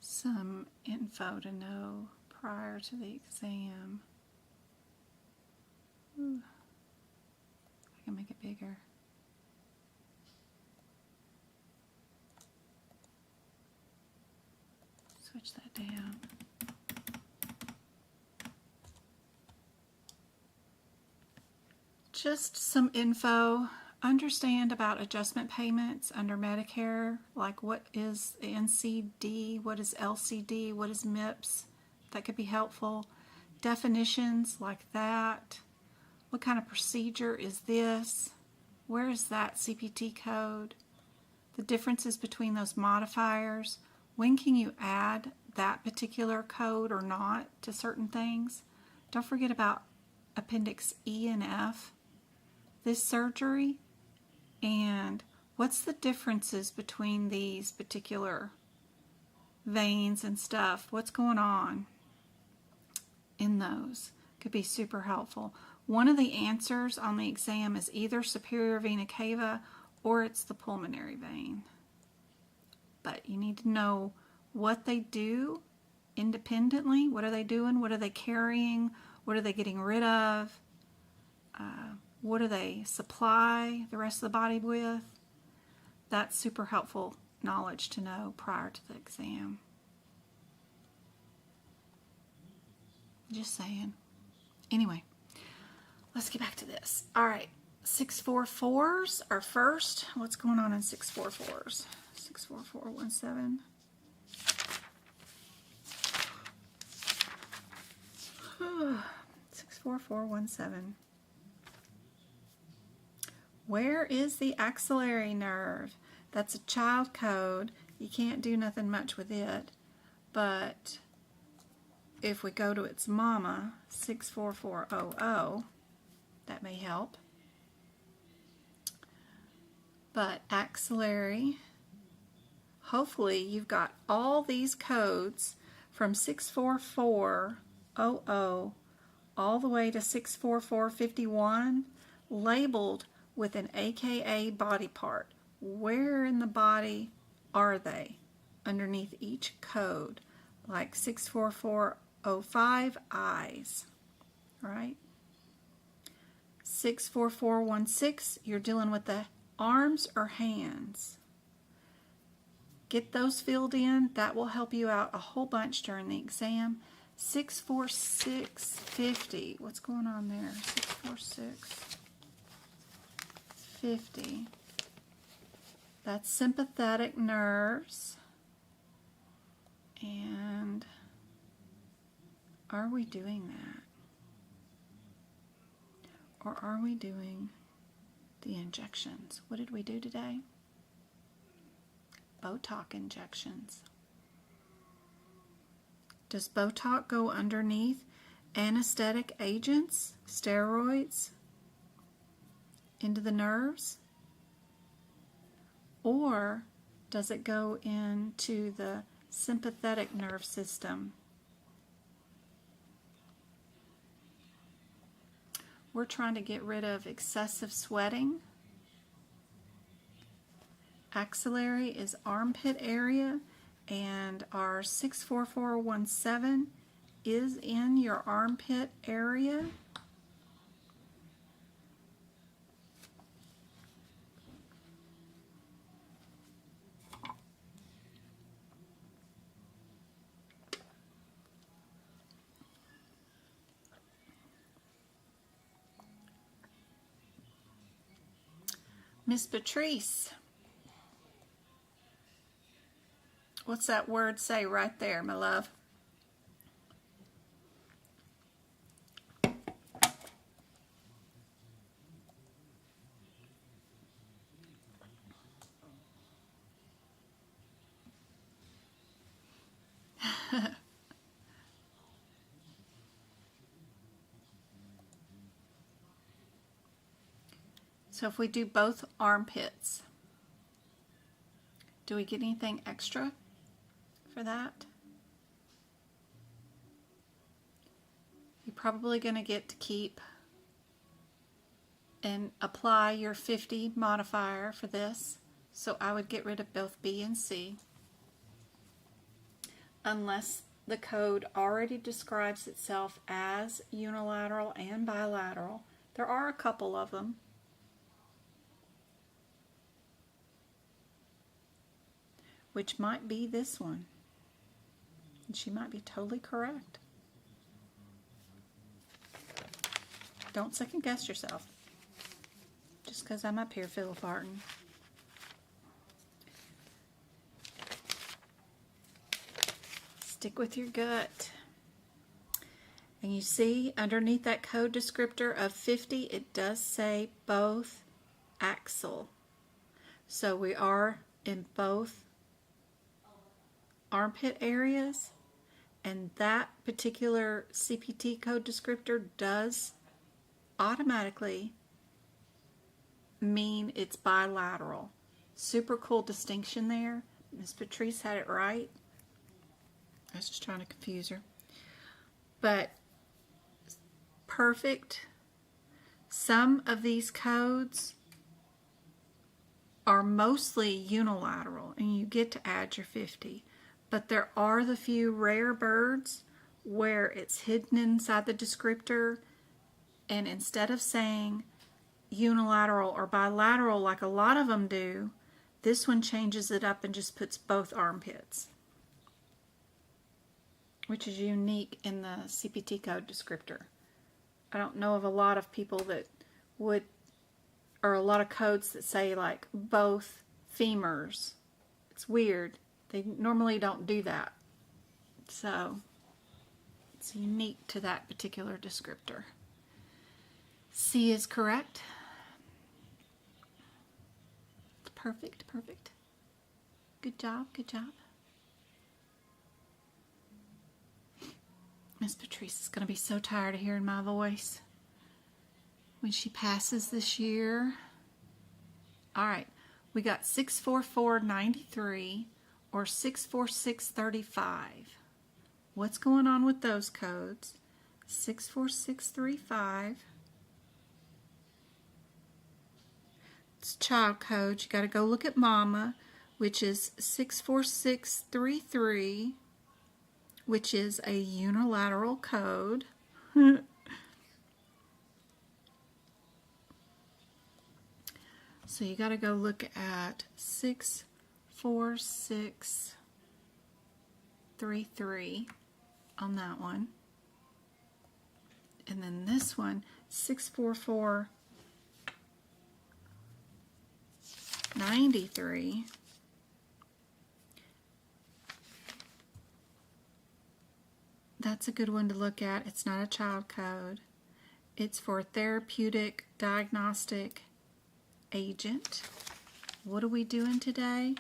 Some info to know prior to the exam. Ooh. I can make it bigger. Switch that down. Just some info understand about adjustment payments under Medicare, like what is the NCD, what is LCD, what is MIPS, that could be helpful. Definitions like that. What kind of procedure is this? Where is that CPT code? The differences between those modifiers. When can you add that particular code or not to certain things? Don't forget about Appendix E and F. This surgery, and what's the differences between these particular veins and stuff? What's going on in those? Could be super helpful. One of the answers on the exam is either superior vena cava or it's the pulmonary vein. But you need to know what they do independently. What are they doing? What are they carrying? What are they getting rid of? What do they supply the rest of the body with? That's super helpful knowledge to know prior to the exam. Just saying. Anyway, let's get back to this. All right, 644s are first. What's going on in 644s? 64417. 64417. Where is the axillary nerve? That's a child code. You can't do nothing much with it. But if we go to its mama, 64400, that may help. But axillary, hopefully you've got all these codes from 64400 all the way to 64451 labeled with an AKA body part. Where in the body are they underneath each code? Like 64405, eyes, right? 64416, you're dealing with the arms or hands. Get those filled in. That will help you out a whole bunch during the exam. 64650, what's going on there? 64650. That's sympathetic nerves. And are we doing that? Or are we doing the injections? What did we do today? Botox injections. Does Botox go underneath anesthetic agents, steroids, into the nerves? Or does it go into the sympathetic nerve system? We're trying to get rid of excessive sweating. Axillary is armpit area, and our 64417 is in your armpit area. Miss Patrice, what's that word say right there, my love? So if we do both armpits, do we get anything extra for that? You're probably going to get to keep and apply your 50 modifier for this. So I would get rid of both B and C. Unless the code already describes itself as unilateral and bilateral. There are a couple of them. Which might be this one. And she might be totally correct. Don't second guess yourself. just because I'm up here farting. Stick with your gut. And you see underneath that code descriptor of 50, it does say both axle. So we are in both armpit areas, and that particular CPT code descriptor does automatically mean it's bilateral. Super cool distinction there. Miss Patrice had it right. I was just trying to confuse her. But perfect. Some of these codes are mostly unilateral, and you get to add your 50. But there are the few rare birds where it's hidden inside the descriptor, and instead of saying unilateral or bilateral like a lot of them do, this one changes it up and just puts both armpits, which is unique in the CPT code descriptor. I don't know of a lot of people that would, or a lot of codes that say like both femurs. It's weird. They normally don't do that. So it's unique to that particular descriptor. C is correct. Perfect, perfect. Good job, good job. Miss Patrice is going to be so tired of hearing my voice when she passes this year. All right, we got 64493 or 64635. What's going on with those codes? 64635. It's child code. You got to go look at Mama, which is 64633, which is a unilateral code. So you got to go look at 64633 on that one. And then this one, 64493. That's a good one to look at. It's not a child code. It's for therapeutic diagnostic agent. What are we doing today?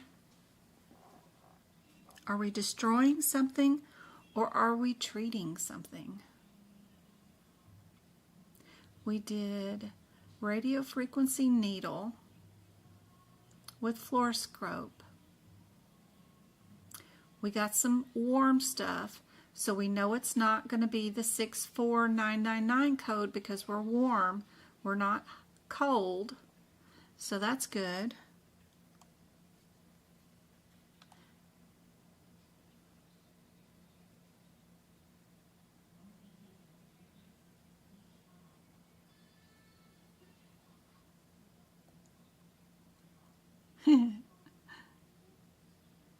Are we destroying something or are we treating something? We did radiofrequency needle with fluoroscope. We got some warm stuff, so we know it's not going to be the 64999 code because we're warm. We're not cold, so that's good.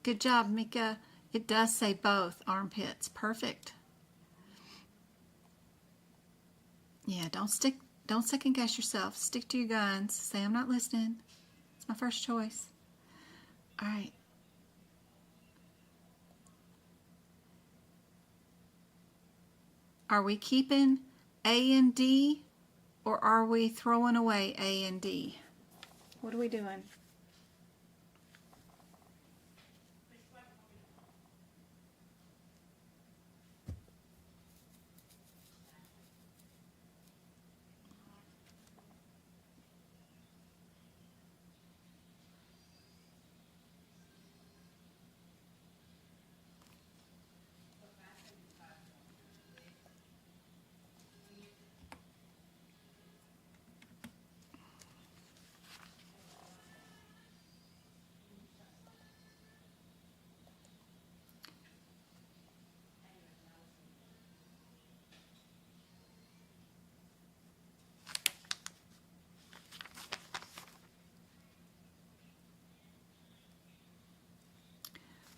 Good job, Mika. It does say both armpits. Perfect. Yeah, don't second guess yourself. Stick to your guns. Say I'm not listening. It's my first choice. All right. Are we keeping A and D or are we throwing away A and D? What are we doing?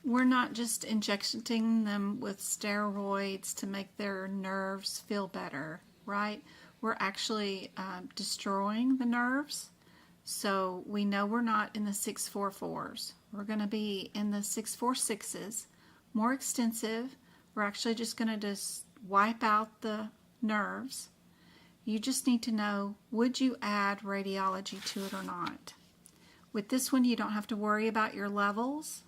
We're not just injecting them with steroids to make their nerves feel better, right? We're actually destroying the nerves. So we know we're not in the 644s. We're going to be in the 646s, more extensive. We're actually just going to just wipe out the nerves. You just need to know, would you add radiology to it or not? With this one, you don't have to worry about your levels,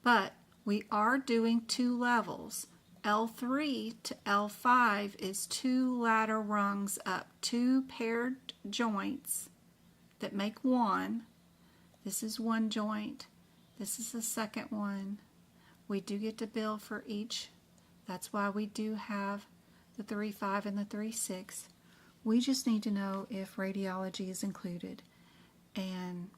but we are doing 2 levels. L3 to L5 is 2 ladder rungs up, 2 paired joints that make one. This is one joint. This is the second one. We do get to bill for each. That's why we do have the 3.5 and the 3.6. We just need to know if radiology is included. And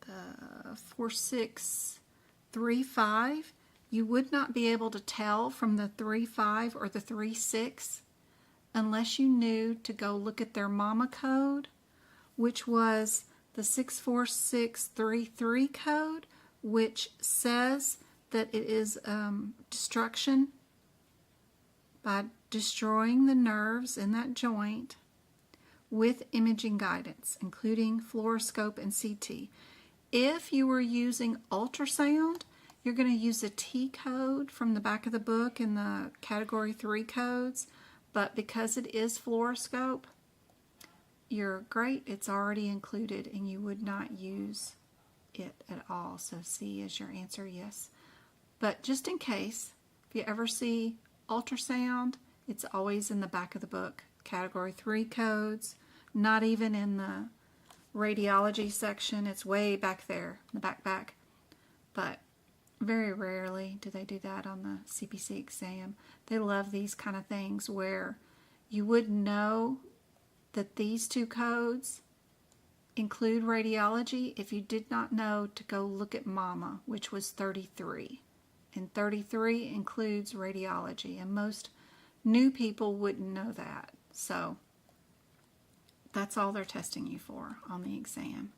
the 4.6.3.5, you would not be able to tell from the 3.5 or the 3.6 unless you knew to go look at their mama code, which was the 64633 code, which says that it is destruction by destroying the nerves in that joint with imaging guidance, including fluoroscope and CT. If you were using ultrasound, you're going to use a T code from the back of the book and the category 3 codes, but because it is fluoroscope, you're great, it's already included and you would not use it at all. So C is your answer, yes. But just in case, if you ever see ultrasound, it's always in the back of the book. Category 3 codes, not even in the radiology section. It's way back there, in the back. But very rarely do they do that on the CPC exam. They love these kind of things where you would know that these 2 codes include radiology if you did not know to go look at MAMA, which was 33. And 33 includes radiology, and most new people wouldn't know that. So that's all they're testing you for on the exam,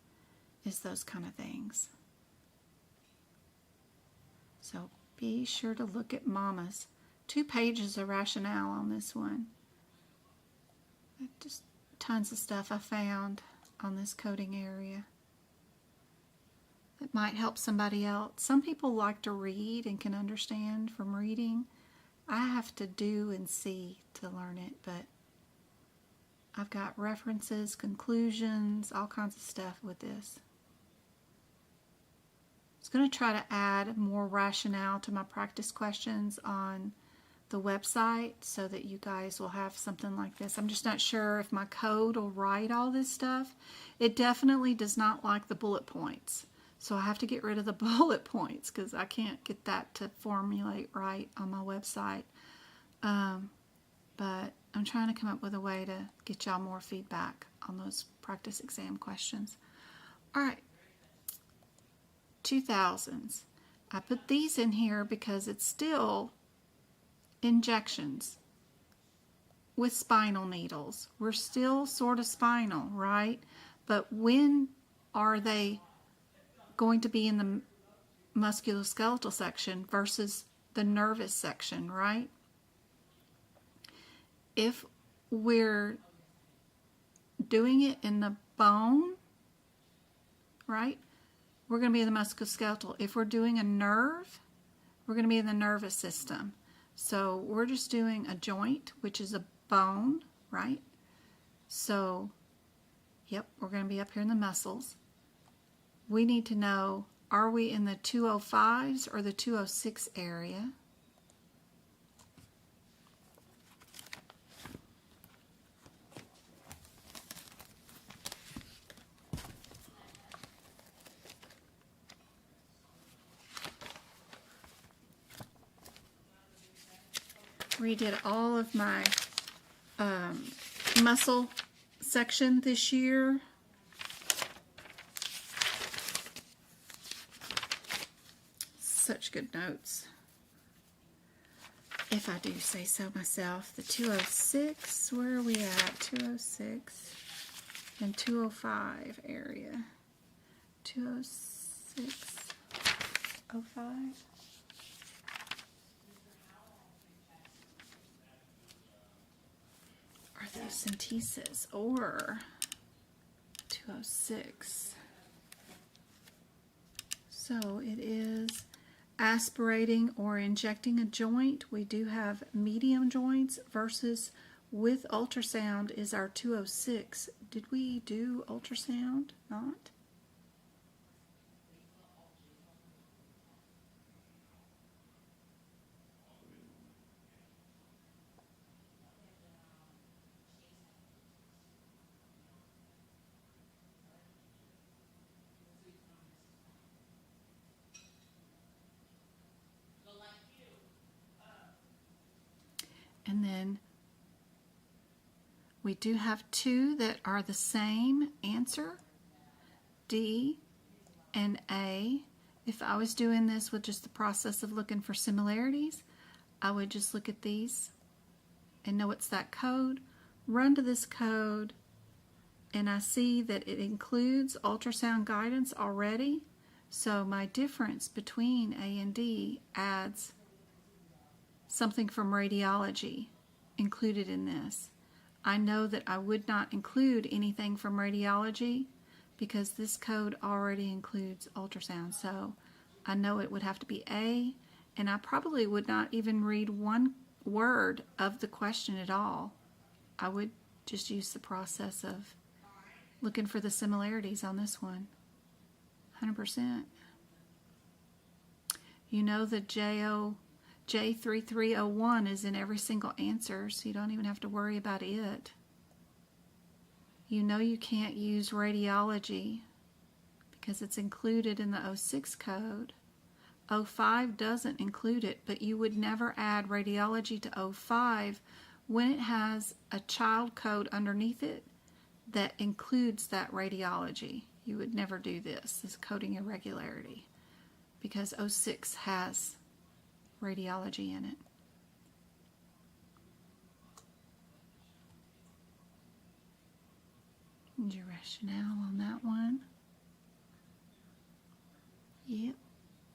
is those kind of things. So be sure to look at MAMA's. 2 pages of rationale on this one. Just tons of stuff I found on this coding area that might help somebody else. Some people like to read and can understand from reading. I have to do and see to learn it, but I've got references, conclusions, all kinds of stuff with this. I was going to try to add more rationale to my practice questions on the website so that you guys will have something like this. I'm just not sure if my code will write all this stuff. It definitely does not like the bullet points. So I have to get rid of the bullet points because I can't get that to formulate right on my website. But I'm trying to come up with a way to get y'all more feedback on those practice exam questions. All right, 2000s. I put these in here because it's still injections with spinal needles. We're still sort of spinal, right? But when are they going to be in the musculoskeletal section versus the nervous section, right? If we're doing it in the bone, right, we're going to be in the musculoskeletal. If we're doing a nerve, we're going to be in the nervous system. So we're just doing a joint, which is a bone, right? So, yep, we're going to be up here in the muscles. We need to know, are we in the 205s or the 206 area? Redid all of my muscle section this year. Such good notes, if I do say so myself. The 206, where are we at? 206 and 205 area. 206, 05. Are those synthesis or 206. So it is aspirating or injecting a joint. We do have medium joints versus with ultrasound is our 206. Did we do ultrasound? Not? And then we do have two that are the same answer, D and A. If I was doing this with just the process of looking for similarities, I would just look at these and know it's that code, run to this code, and I see that it includes ultrasound guidance already. So my difference between A and D adds something from radiology included in this. I know that I would not include anything from radiology because this code already includes ultrasound. So I know it would have to be A, and I probably would not even read one word of the question at all. I would just use the process of looking for the similarities on this one. 100%. You know the J3301 is in every single answer, so you don't even have to worry about it. You know you can't use radiology because it's included in the 06 code. 05 doesn't include it, but you would never add radiology to 05 when it has a child code underneath it that includes that radiology. You would never do this coding irregularity, because 06 has radiology in it. And your rationale on that one. Yep.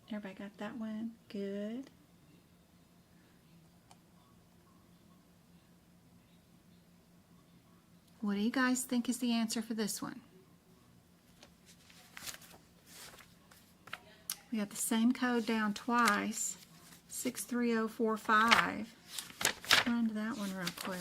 Everybody got that one? Good. What do you guys think is the answer for this one? We got the same code down twice. 63045. Run to that one real quick.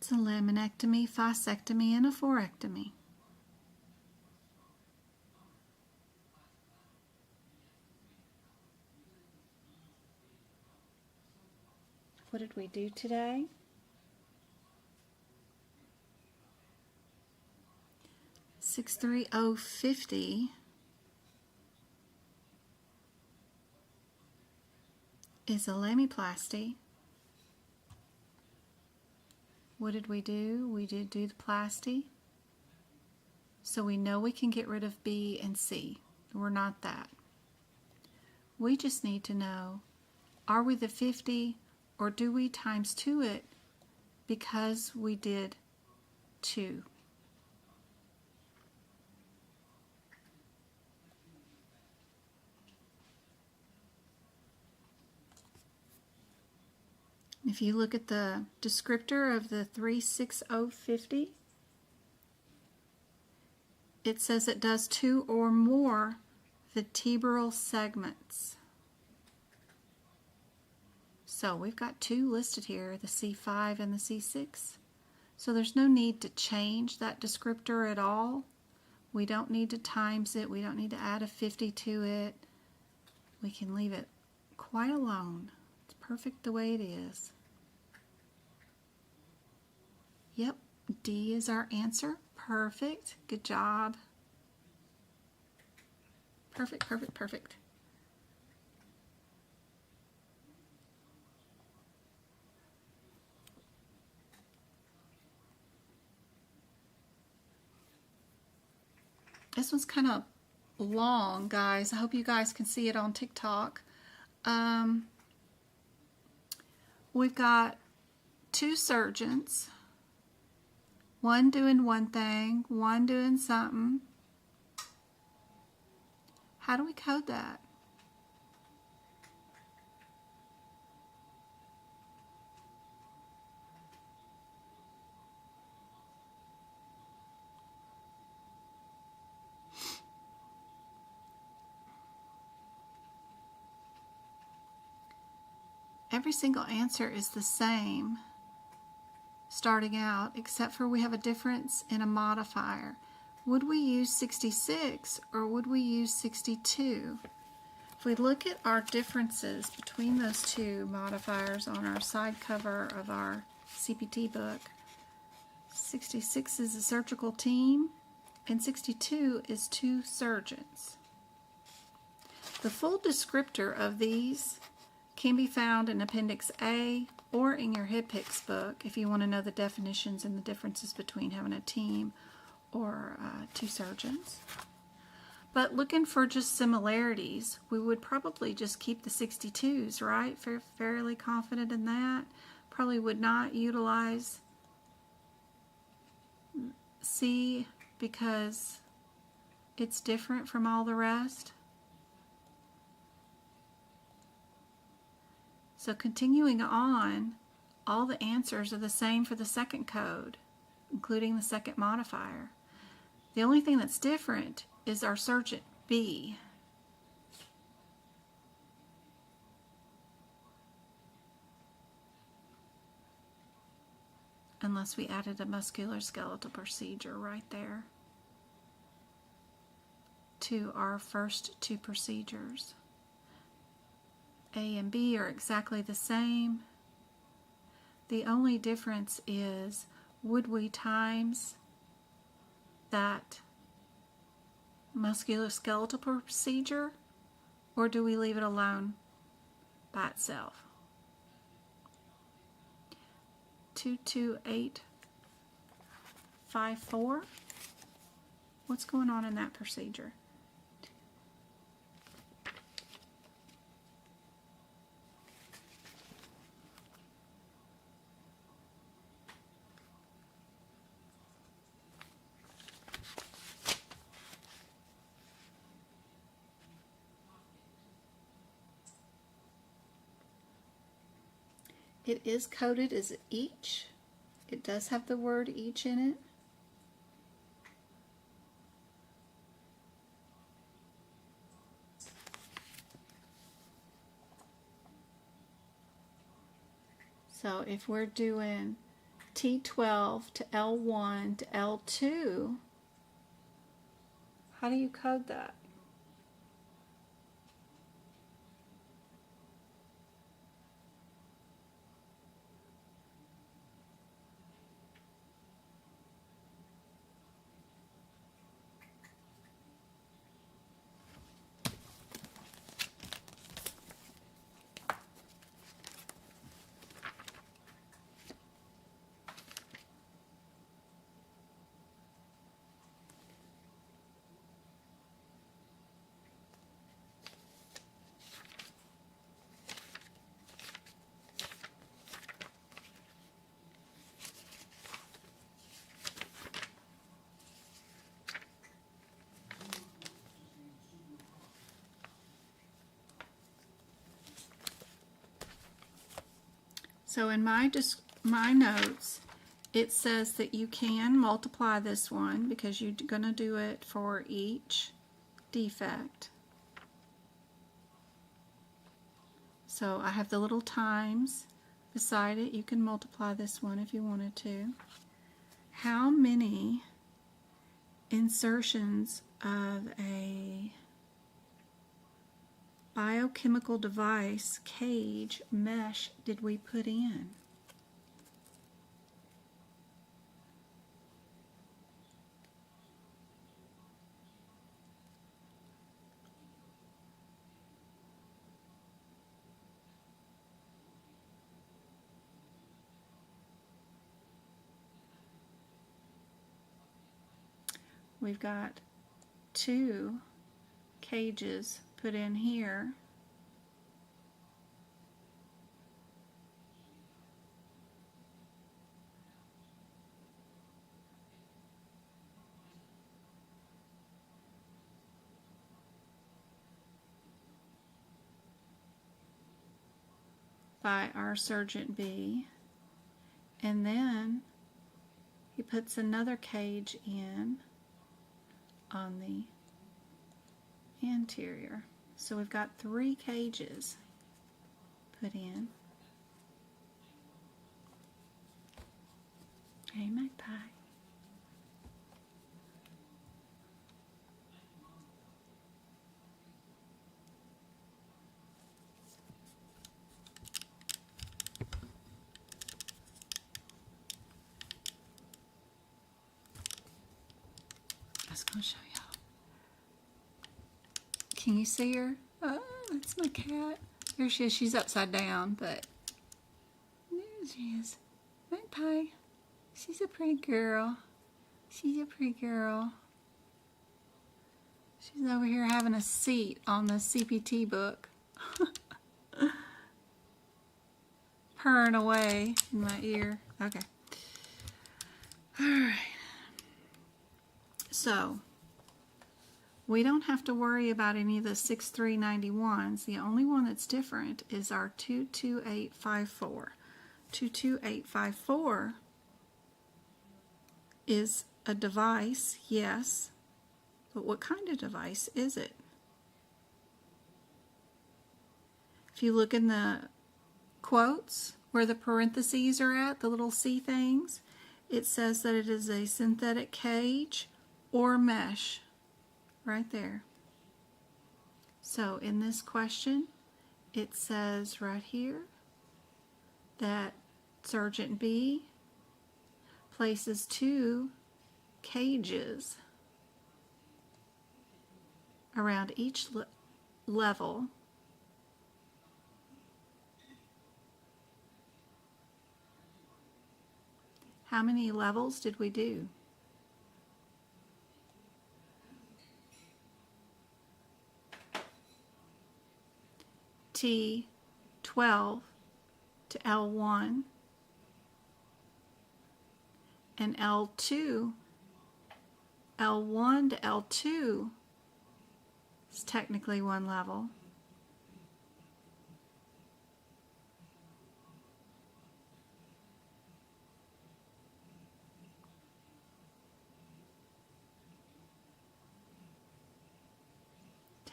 It's a laminectomy, facectomy, and a forectomy. What did we do today? $63050 is a lamiplasty. What did we do? We did do the plasty. So we know we can get rid of B and C. We're not that. We just need to know, are we the 50 or do we times 2 it because we did 2? If you look at the descriptor of the 36050, it says it does 2 or more vertebral segments. So we've got 2 listed here, the C5 and the C6. So there's no need to change that descriptor at all. We don't need to times it. We don't need to add a 50 to it. We can leave it quite alone. It's perfect the way it is. Yep, D is our answer. Perfect. Good job. Perfect, perfect, perfect. This one's kind of long, guys. I hope you guys can see it on TikTok. We've got two surgeons, one doing one thing, one doing something. How do we code that? Every single answer is the same starting out, except for we have a difference in a modifier. Would we use 66 or would we use 62? If we look at our differences between those two modifiers on our side cover of our CPT book, 66 is a surgical team and 62 is two surgeons. The full descriptor of these can be found in Appendix A or in your HIPICS book if you want to know the definitions and the differences between having a team or two surgeons. But looking for just similarities, we would probably just keep the 62s, right? Fairly confident in that. Probably would not utilize C because it's different from all the rest. So continuing on, all the answers are the same for the second code, including the second modifier. The only thing that's different is our surgeon B. Unless we added a musculoskeletal procedure right there to our first two procedures. A and B are exactly the same. The only difference is, would we times that musculoskeletal procedure, or do we leave it alone by itself? 22854. What's going on in that procedure? It is coded as each. It does have the word each in it. So if we're doing T12 to L1 to L2, how do you code that? So in my notes, it says that you can multiply this one because you're going to do it for each defect. So I have the little times beside it. You can multiply this one if you wanted to. How many insertions of a biochemical device cage mesh did we put in? We've got 2 cages put in here. By our Surgeon B, and then he puts another cage in on the anterior. So we've got 3 cages put in. Hey, magpie. I was going to show y'all. Can you see her? Oh, that's my cat. There she is. She's upside down, but there she is. Magpie. She's a pretty girl. She's a pretty girl. She's over here having a seat on the CPT book. Purring away in my ear. Okay. Alright. So, we don't have to worry about any of the 6391s. The only one that's different is our 22854. 22854 is a device, yes, but what kind of device is it? If you look in the quotes where the parentheses are at, the little C things, it says that it is a synthetic cage or mesh right there. So in this question, it says right here that Surgeon B places 2 cages around each level . How many levels did we do? T12 to L1 and L2. L1 to L2 is technically 1 level.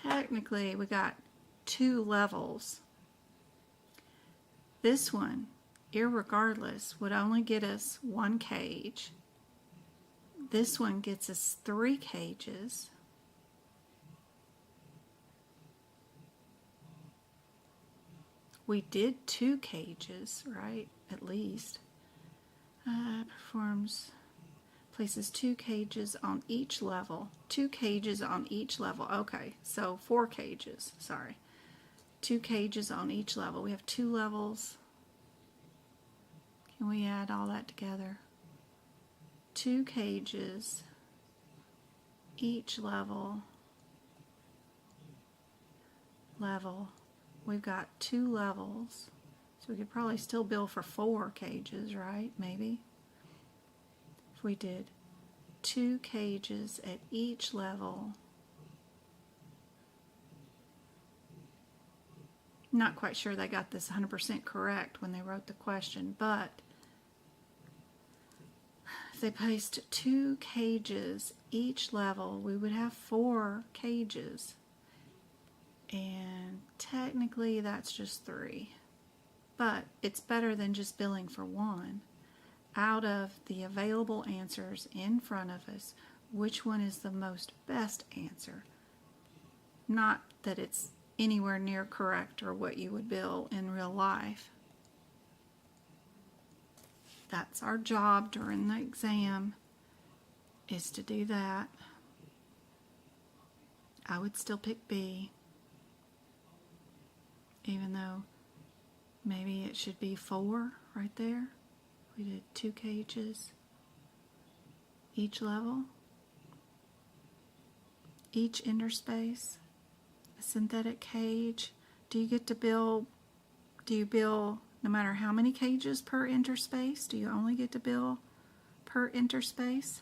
Technically, we got 2 levels. This one, irregardless, would only get us 1 cage. This one gets us 3 cages. We did 2 cages, right? At least. Places 2 cages on each level. 2 cages on each level. Okay, so 4 cages, sorry. 2 cages on each level. We have 2 levels. Can we add all that together? 2 cages, each level. We've got 2 levels. So we could probably still bill for 4 cages, right? Maybe. If we did 2 cages at each level. Not quite sure they got this 100% correct when they wrote the question, but if they placed 2 cages each level, we would have 4 cages. And technically that's just 3. But it's better than just billing for 1. Out of the available answers in front of us, which one is the most best answer? Not that it's anywhere near correct or what you would bill in real life. That's our job during the exam, is to do that. I would still pick B, even though maybe it should be 4 right there. We did 2 cages each level. each interspace, a synthetic cage. Do you get to bill, do you bill no matter how many cages per interspace? Do you only get to bill per interspace?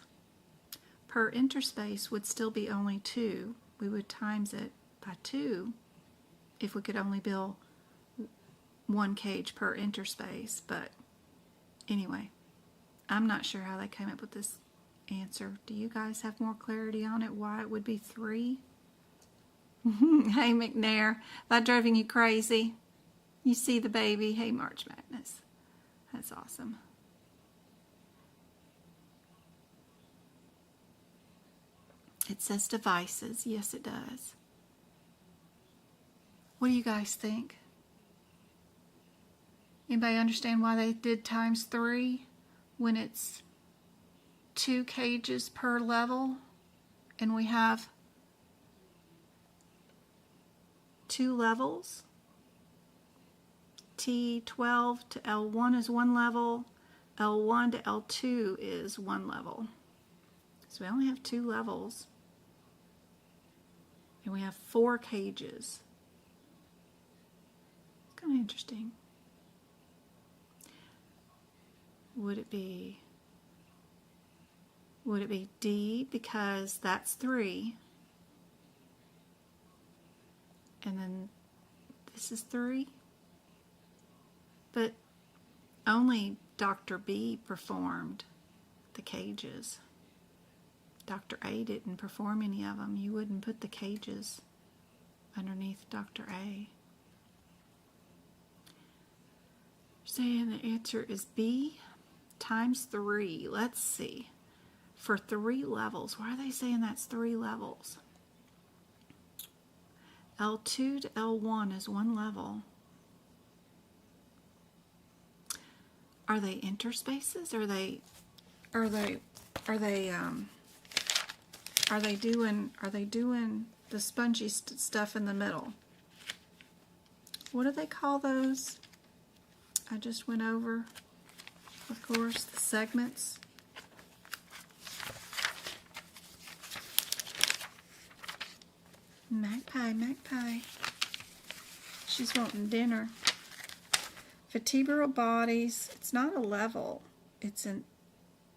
Per interspace would still be only 2. We would times it by 2 if we could only bill 1 cage per interspace. But anyway, I'm not sure how they came up with this answer. Do you guys have more clarity on it, why it would be 3? Hey McNair, that driving you crazy? You see the baby? Hey March Madness. That's awesome. It says devices. Yes, it does. What do you guys think? Anybody understand why they did times 3 when it's 2 cages per level and we have 2 levels? T12 to L1 is 1 level, L1 to L2 is 1 level. So we only have 2 levels. And we have 4 cages. It's kind of interesting. Would it be D because that's 3? And then this is 3? But only Dr. B performed the cages. Dr. A didn't perform any of them. You wouldn't put the cages underneath Dr. A. Saying the answer is B times 3. Let's see. For 3 levels, why are they saying that's 3 levels? L2 to L1 is 1 level. Are they interspaces? Are they doing the spongy stuff in the middle? What do they call those? I just went over, of course, the segments. Magpie. She's wanting dinner. Vertebral bodies, it's not a level. It's an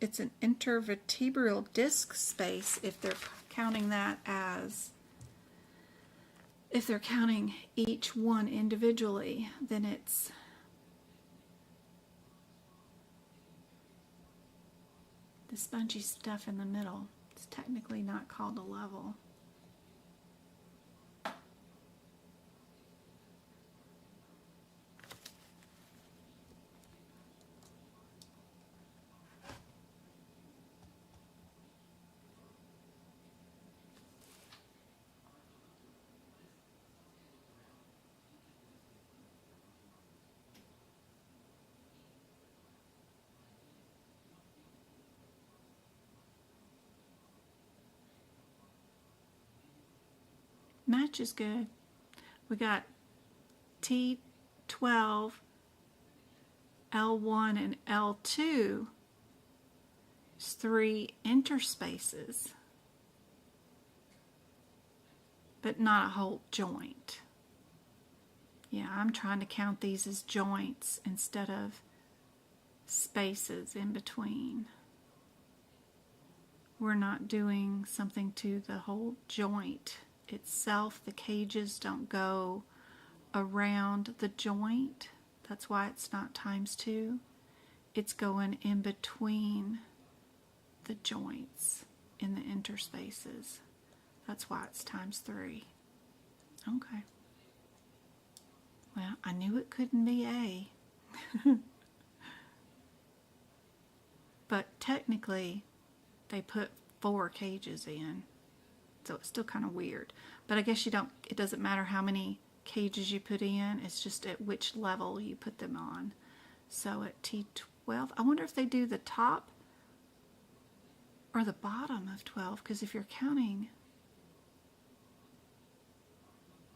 intervertebral disc space if they're counting that as, if they're counting each one individually, then it's the spongy stuff in the middle. It's technically not called a level. Match is good. We got T12, L1, and L2. It's 3 interspaces, but not a whole joint. Yeah, I'm trying to count these as joints instead of spaces in between. We're not doing something to the whole joint itself. The cages don't go around the joint. That's why it's not times 2. It's going in between the joints in the interspaces. That's why it's times 3. Okay. Well, I knew it couldn't be A. But technically, they put 4 cages in. So it's still kind of weird. But I guess it doesn't matter how many cages you put in. It's just at which level you put them on. So at T12, I wonder if they do the top or the bottom of 12. Because if you're counting...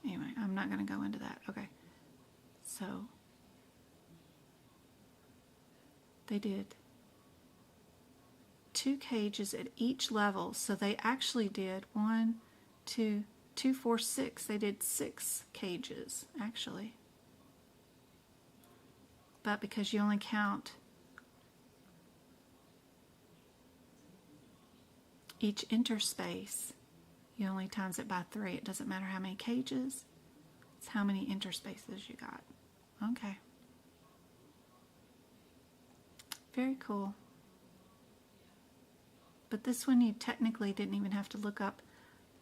Anyway, I'm not going to go into that. Okay. So they did 2 cages at each level. So they actually did 1, 2, 2, 4, 6. They did 6 cages, actually. But because you only count each interspace, you only times it by 3. It doesn't matter how many cages, it's how many interspaces you got. Okay. Very cool. But this one you technically didn't even have to look up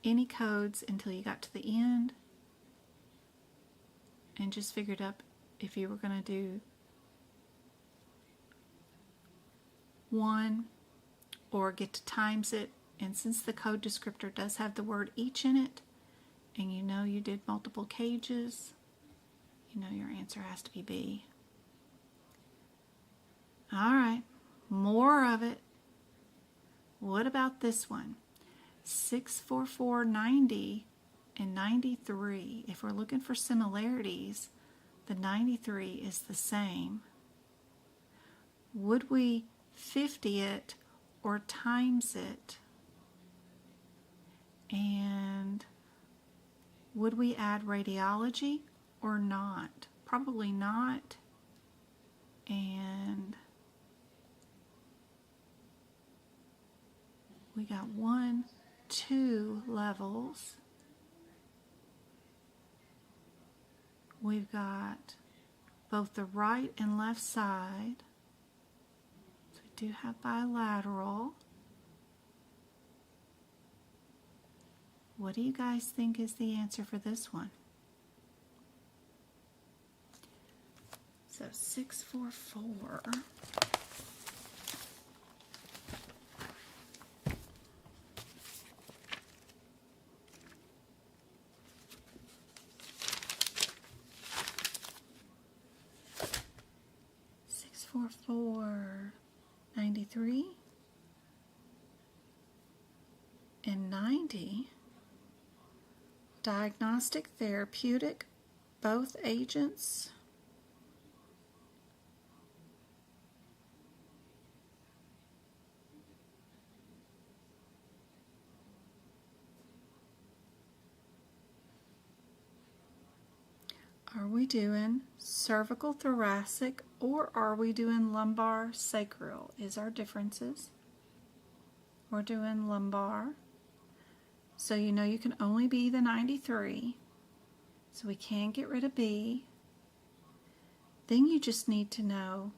any codes until you got to the end and just figured up if you were going to do 1 or get to times it. And since the code descriptor does have the word each in it, and you know you did multiple cages, you know your answer has to be B. All right, more of it. What about this one? 6, 4, 4, 90, and 93. If we're looking for similarities, the 93 is the same. Would we 50 it or times it? And would we add radiology or not? Probably not. And we got 1, 2 levels. We've got both the right and left side. So we do have bilateral. What do you guys think is the answer for this one? So 6, 4, 4. Six, 4, 4, 93 and 90. Diagnostic, therapeutic, both agents. Are we doing cervical thoracic or are we doing lumbar sacral? Is our differences. We're doing lumbar. So you know you can only be the 93. So we can get rid of B. Then you just need to know,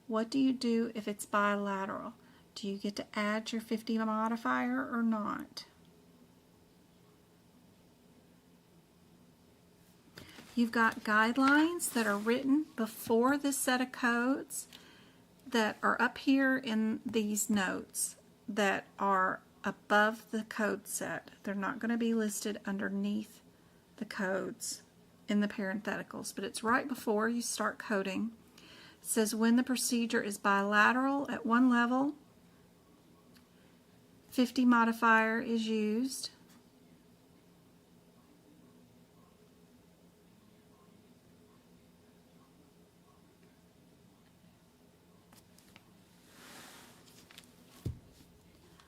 what do you do if it's bilateral? Do you get to add your 50 modifier or not? You've got guidelines that are written before this set of codes that are up here in these notes that are above the code set. They're not going to be listed underneath the codes in the parentheticals, but it's right before you start coding. It says when the procedure is bilateral at one level, 50 modifier is used.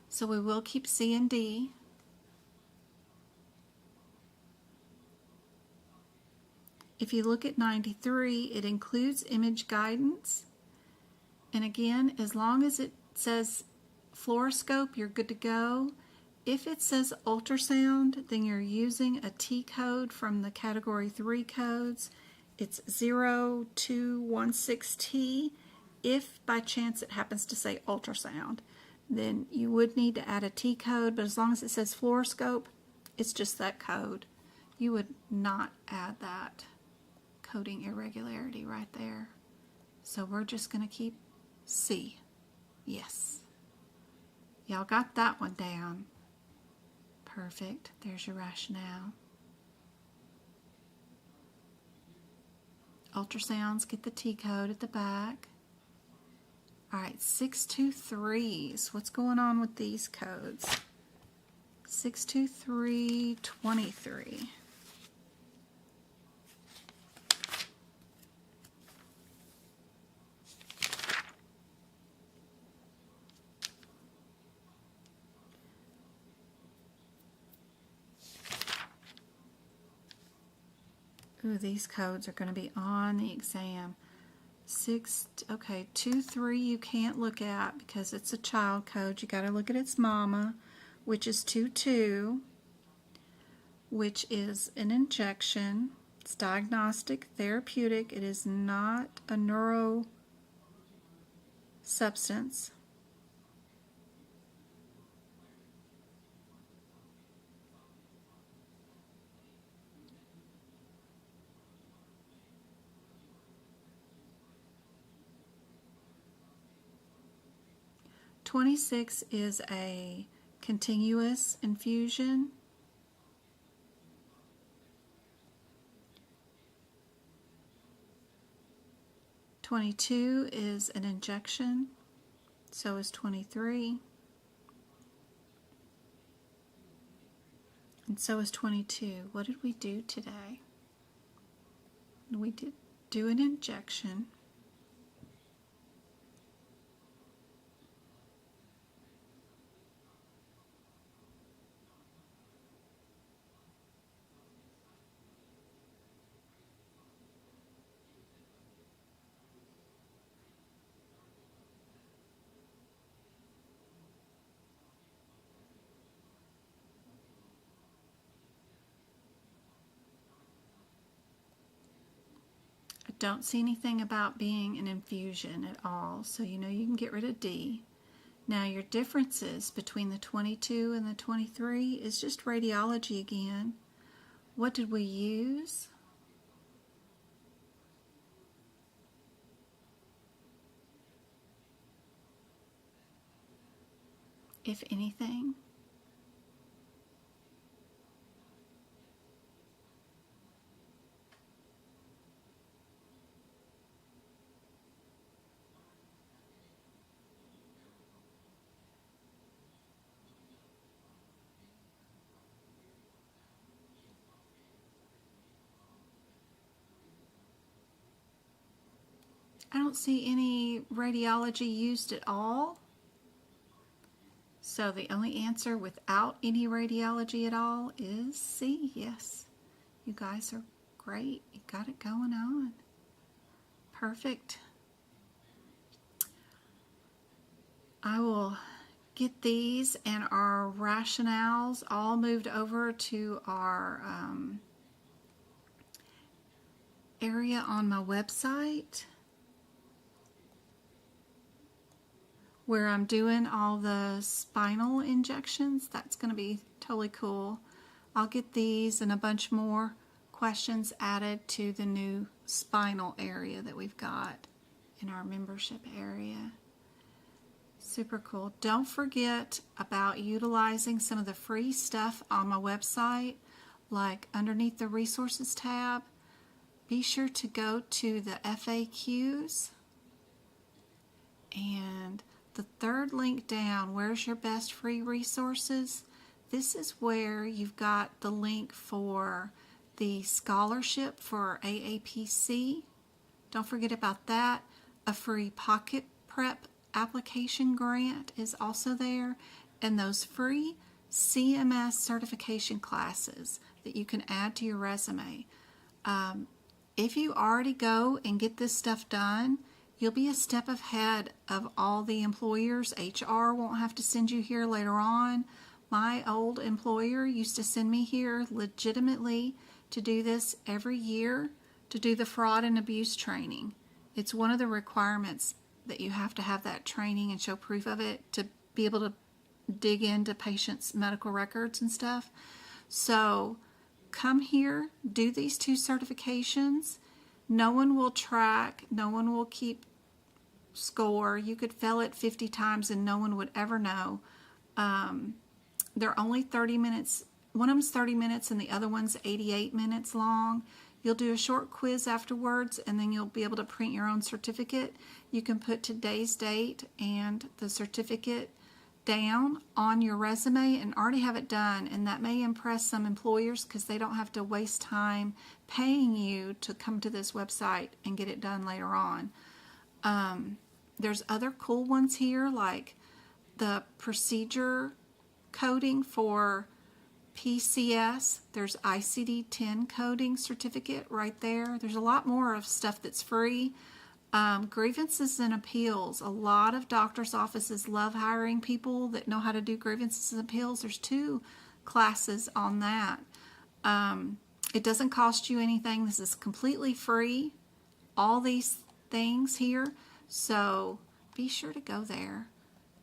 So we will keep C and D. If you look at 93, it includes image guidance. And again, as long as it says fluoroscope, you're good to go. If it says ultrasound, then you're using a T code from the category 3 codes. It's 0216T. If by chance it happens to say ultrasound, then you would need to add a T code, but as long as it says fluoroscope, it's just that code. You would not add that coding irregularity right there. So we're just going to keep C. Yes. Y'all got that one down. Perfect. There's your rationale. Ultrasounds get the T code at the back. All right, 623s. What's going on with these codes? 62323. Ooh, these codes are going to be on the exam. 2, 3 you can't look at because it's a child code. You got to look at its mama, which is 2, 2, which is an injection. It's diagnostic, therapeutic. It is not a neuro substance. $26 is a continuous infusion. $22 is an injection. So is 23. And so is 22. What did we do today? We did do an injection. Don't see anything about being an infusion at all, so you know you can get rid of D. Now your differences between the 22 and the 23 is just radiology again. What did we use? If anything. I don't see any radiology used at all. So the only answer without any radiology at all is C. Yes, you guys are great. You got it going on. Perfect. I will get these and our rationales all moved over to our area on my website where I'm doing all the spinal injections. That's going to be totally cool. I'll get these and a bunch more questions added to the new spinal area that we've got in our membership area. Super cool. Don't forget about utilizing some of the free stuff on my website, like underneath the resources tab. Be sure to go to the FAQs and the third link down, where's your best free resources? This is where you've got the link for the scholarship for AAPC. Don't forget about that. A free pocket prep application grant is also there, and those free CMS certification classes that you can add to your resume. If you already go and get this stuff done, you'll be a step ahead of all the employers. HR won't have to send you here later on. My old employer used to send me here legitimately to do this every year, to do the fraud and abuse training. It's one of the requirements that you have to have that training and show proof of it to be able to dig into patients' medical records and stuff. So come here, do these 2 certifications. No one will track, no one will keep score. You could fail it 50 times and no one would ever know. They're only 30 minutes. One of them's 30 minutes and the other one's 88 minutes long. You'll do a short quiz afterwards and then you'll be able to print your own certificate. You can put today's date and the certificate down on your resume and already have it done, and that may impress some employers because they don't have to waste time paying you to come to this website and get it done later on. There's other cool ones here like the procedure coding for PCS. There's ICD-10 coding certificate right there. There's a lot more of stuff that's free. Grievances and appeals. A lot of doctors' offices love hiring people that know how to do grievances and appeals. There's 2 classes on that. It doesn't cost you anything. This is completely free. All these things here. So be sure to go there.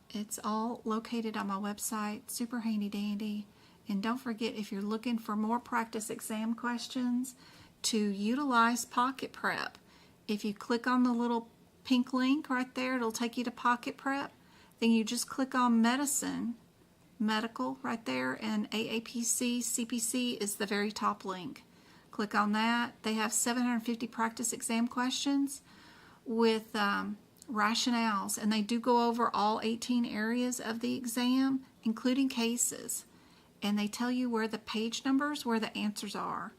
It's all located on my website. Super handy dandy. And don't forget, if you're looking for more practice exam questions, to utilize Pocket Prep. If you click on the little pink link right there, it'll take you to Pocket Prep. Then you just click on medicine, medical right there, and AAPC, CPC is the very top link. Click on that. They have 750 practice exam questions with rationales, and they do go over all 18 areas of the exam, including cases. And they tell you where the page numbers, where the answers are.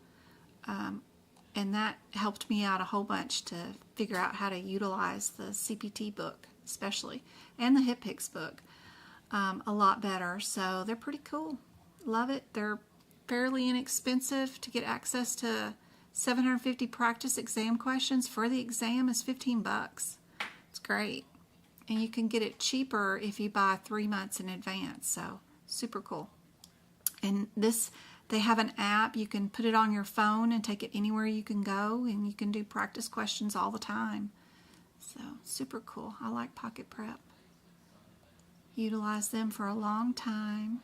And that helped me out a whole bunch to figure out how to utilize the CPT book, especially, and the HipPix book a lot better. So they're pretty cool. Love it. They're fairly inexpensive. To get access to 750 practice exam questions for the exam is $15. It's great. And you can get it cheaper if you buy 3 months in advance. So super cool. And this, they have an app. You can put it on your phone and take it anywhere you can go, and you can do practice questions all the time. So super cool. I like Pocket Prep. Utilize them for a long time.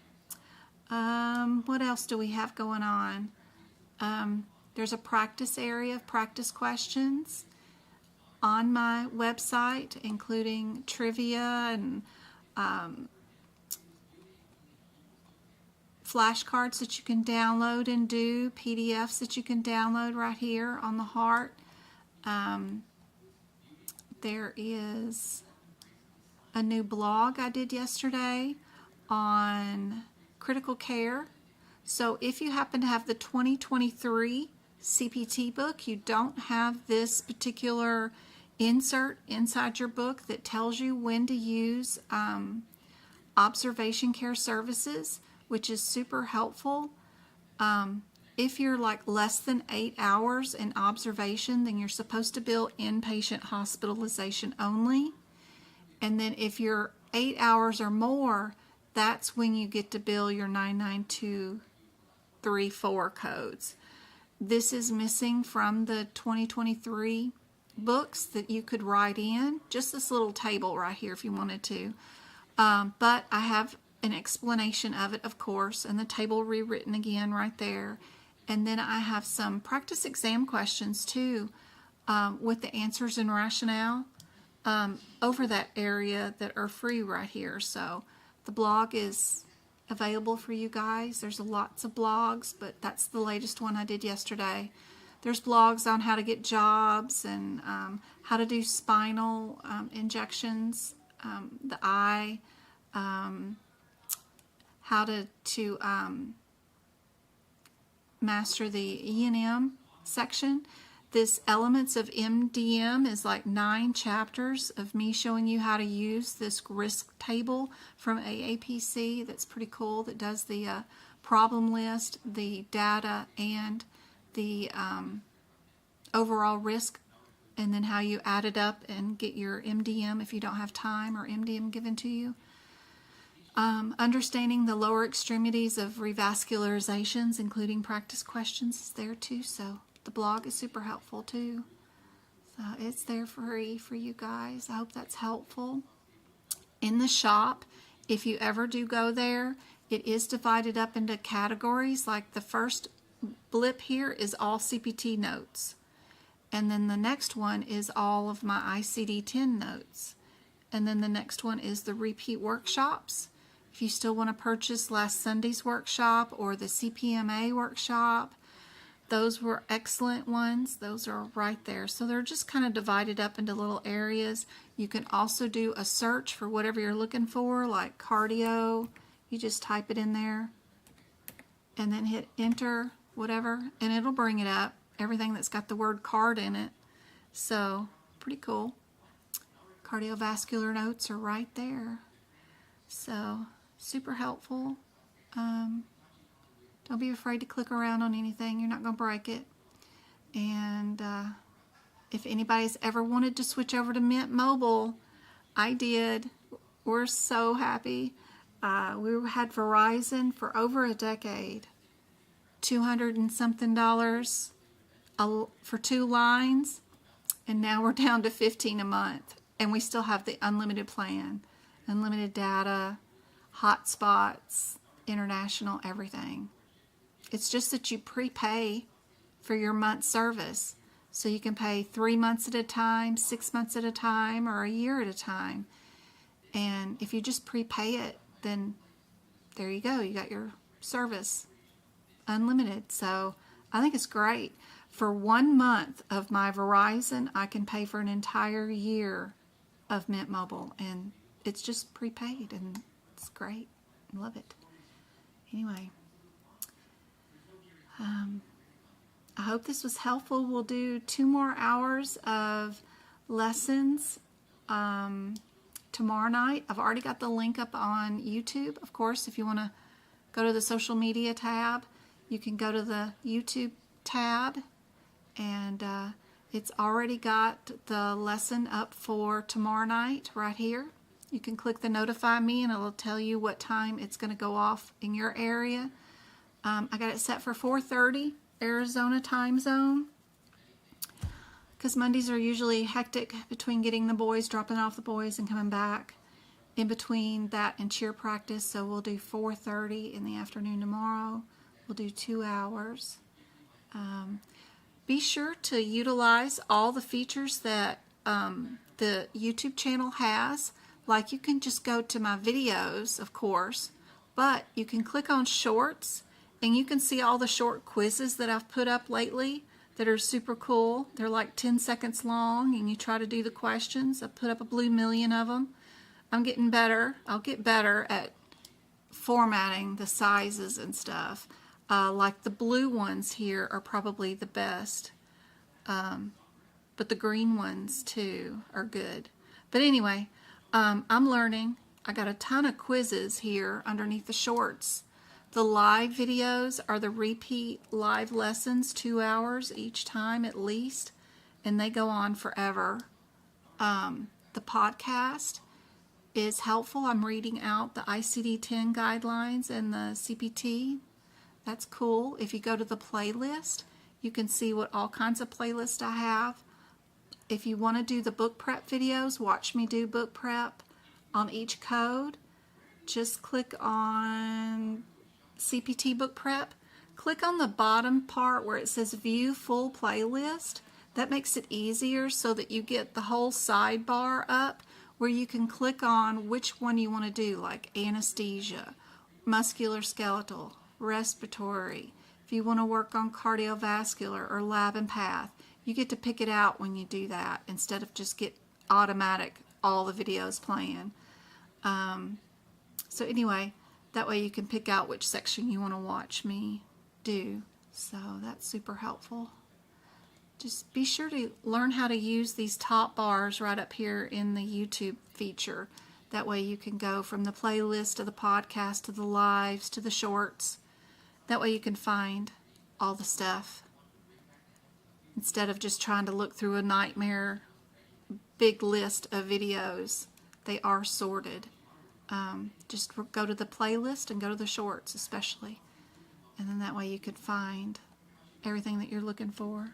What else do we have going on? There's a practice area of practice questions on my website, including trivia and flashcards that you can download and do, PDFs that you can download right here on the heart. There is a new blog I did yesterday on critical care. So if you happen to have the 2023 CPT book, you don't have this particular insert inside your book that tells you when to use observation care services, which is super helpful. If you're like less than 8 hours in observation, then you're supposed to bill inpatient hospitalization only. And then if you're 8 hours or more, that's when you get to bill your 99234 codes. This is missing from the 2023 books that you could write in. Just this little table right here if you wanted to. But I have an explanation of it, of course, and the table rewritten again right there. And then I have some practice exam questions too, with the answers and rationale over that area that are free right here. So the blog is available for you guys. There's lots of blogs, but that's the latest one I did yesterday. There's blogs on how to get jobs and how to do spinal injections, the eye, how to master the E&M section. This Elements of MDM is like 9 chapters of me showing you how to use this risk table from AAPC. That's pretty cool. That does the problem list, the data, and the overall risk, and then how you add it up and get your MDM if you don't have time or MDM given to you. Understanding the lower extremities of revascularizations, including practice questions, is there too. So the blog is super helpful too. So it's there free for you guys. I hope that's helpful. In the shop, if you ever do go there, it is divided up into categories. Like the first blip here is all CPT notes. And then the next one is all of my ICD-10 notes. And then the next one is the repeat workshops. If you still want to purchase last Sunday's workshop or the CPMA workshop, those were excellent ones. Those are right there. So they're just kind of divided up into little areas. You can also do a search for whatever you're looking for, like cardio. You just type it in there and then hit enter, whatever, and it'll bring it up. Everything that's got the word card in it. So pretty cool. Cardiovascular notes are right there. So super helpful. Don't be afraid to click around on anything. You're not going to break it. And if anybody's ever wanted to switch over to Mint Mobile, I did. We're so happy. We had Verizon for over a decade. $200 and something for 2 lines. And now we're down to $15 a month. And we still have the unlimited plan. Unlimited data, hotspots, international, everything. It's just that you prepay for your month service. So you can pay 3 months at a time, 6 months at a time, or a year at a time. And if you just prepay it, then there you go. You got your service unlimited. So I think it's great. For 1 month of my Verizon, I can pay for an entire year of Mint Mobile. And it's just prepaid, and it's great. I love it. Anyway, I hope this was helpful. We'll do 2 more hours of lessons tomorrow night. I've already got the link up on YouTube. Of course, if you want to go to the social media tab, you can go to the YouTube tab, and it's already got the lesson up for tomorrow night right here. You can click the notify me, and it'll tell you what time it's going to go off in your area. I got it set for 4:30 Arizona time zone, because Mondays are usually hectic between getting the boys, dropping off the boys, and coming back. In between that and cheer practice, so we'll do 4:30 in the afternoon tomorrow. We'll do 2 hours. Be sure to utilize all the features that the YouTube channel has. Like, you can just go to my videos, of course, but you can click on shorts, and you can see all the short quizzes that I've put up lately that are super cool. They're like 10 seconds long, and you try to do the questions. I've put up a blue million of them. I'm getting better. I'll get better at formatting the sizes and stuff. Like the blue ones here are probably the best. But the green ones too are good. But anyway, I'm learning. I got a ton of quizzes here underneath the shorts. The live videos are the repeat live lessons, 2 hours each time at least, and they go on forever. The podcast is helpful. I'm reading out the ICD-10 guidelines and the CPT. That's cool. If you go to the playlist, you can see what all kinds of playlists I have. If you want to do the book prep videos, watch me do book prep on each code. Just click on CPT book prep. Click on the bottom part where it says view full playlist. That makes it easier so that you get the whole sidebar up where you can click on which one you want to do, like anesthesia, musculoskeletal, respiratory. If you want to work on cardiovascular or lab and path, you get to pick it out when you do that instead of just get automatic all the videos playing. So anyway, that way you can pick out which section you want to watch me do. So that's super helpful. Just be sure to learn how to use these top bars right up here in the YouTube feature. That way you can go from the playlist to the podcast to the lives to the shorts. That way you can find all the stuff instead of just trying to look through a nightmare big list of videos. They are sorted. Just go to the playlist and go to the shorts especially. And then that way you could find everything that you're looking for.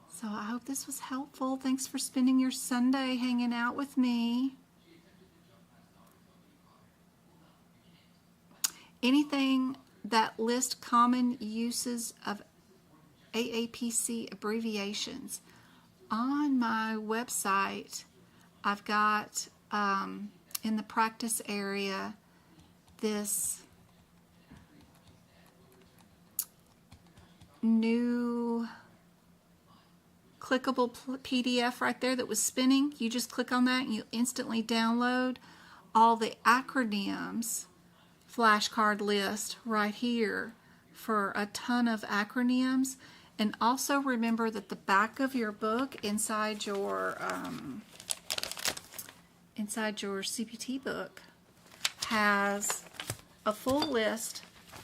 So I hope this was helpful. Thanks for spending your Sunday hanging out with me. Anything that list common uses of AAPC abbreviations. On my website, I've got in the practice area this new clickable PDF right there that was spinning. You just click on that and you instantly download all the acronyms flashcard list right here for a ton of acronyms. And also remember that the back of your book inside your CPT book has a full list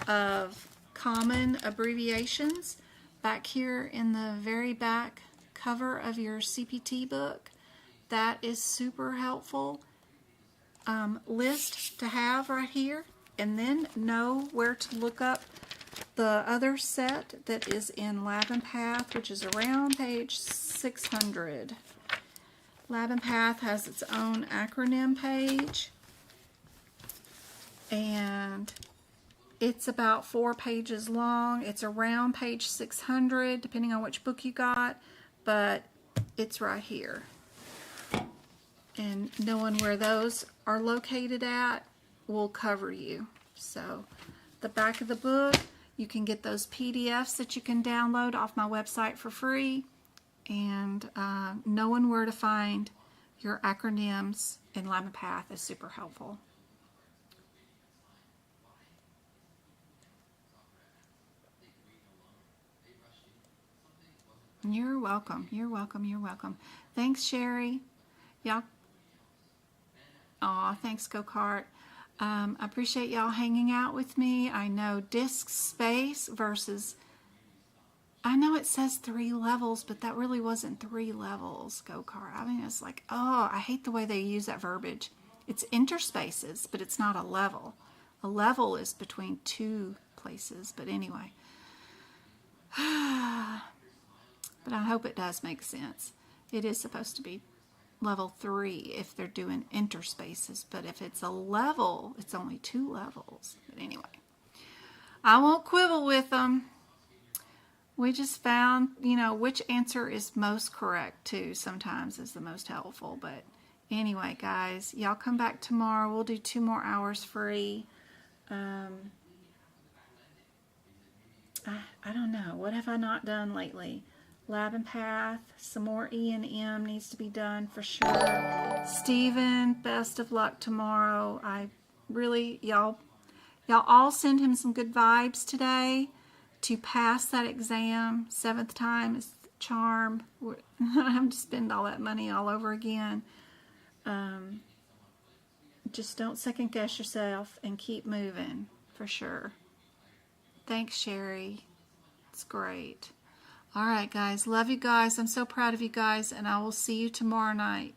of common abbreviations back here in the very back cover of your CPT book. That is super helpful list to have right here, and then know where to look up the other set that is in Lab and Path, which is around page 600. Lab and Path has its own acronym page, and it's about 4 pages long. It's around page 600, depending on which book you got, but it's right here. And knowing where those are located at will cover you. So the back of the book, you can get those PDFs that you can download off my website for free. And knowing where to find your acronyms in Lab and Path is super helpful. You're welcome. You're welcome. You're welcome. Thanks, Sherry. Y'all. Aw, thanks, Go-Kart. I appreciate y'all hanging out with me. I know disk space versus, I know it says 3 levels, but that really wasn't 3 levels, Go-Kart. I mean, it's like, oh, I hate the way they use that verbiage. It's interspaces, but it's not a level. A level is between 2 places, but anyway. But I hope it does make sense. It is supposed to be level 3 if they're doing interspaces, but if it's a level, it's only 2 levels. But anyway, I won't quibble with them. We just found, you know, which answer is most correct too sometimes is the most helpful. But anyway, guys, y'all come back tomorrow. We'll do 2 more hours free. I don't know. What have I not done lately? Lab and Path, some more E&M needs to be done for sure. Stephen, best of luck tomorrow. I really, y'all all send him some good vibes today to pass that exam. 7th time is the charm. I don't have to spend all that money all over again. Just don't second guess yourself and keep moving for sure. Thanks, Sherry. It's great. All right, guys. Love you guys. I'm so proud of you guys, and I will see you tomorrow night.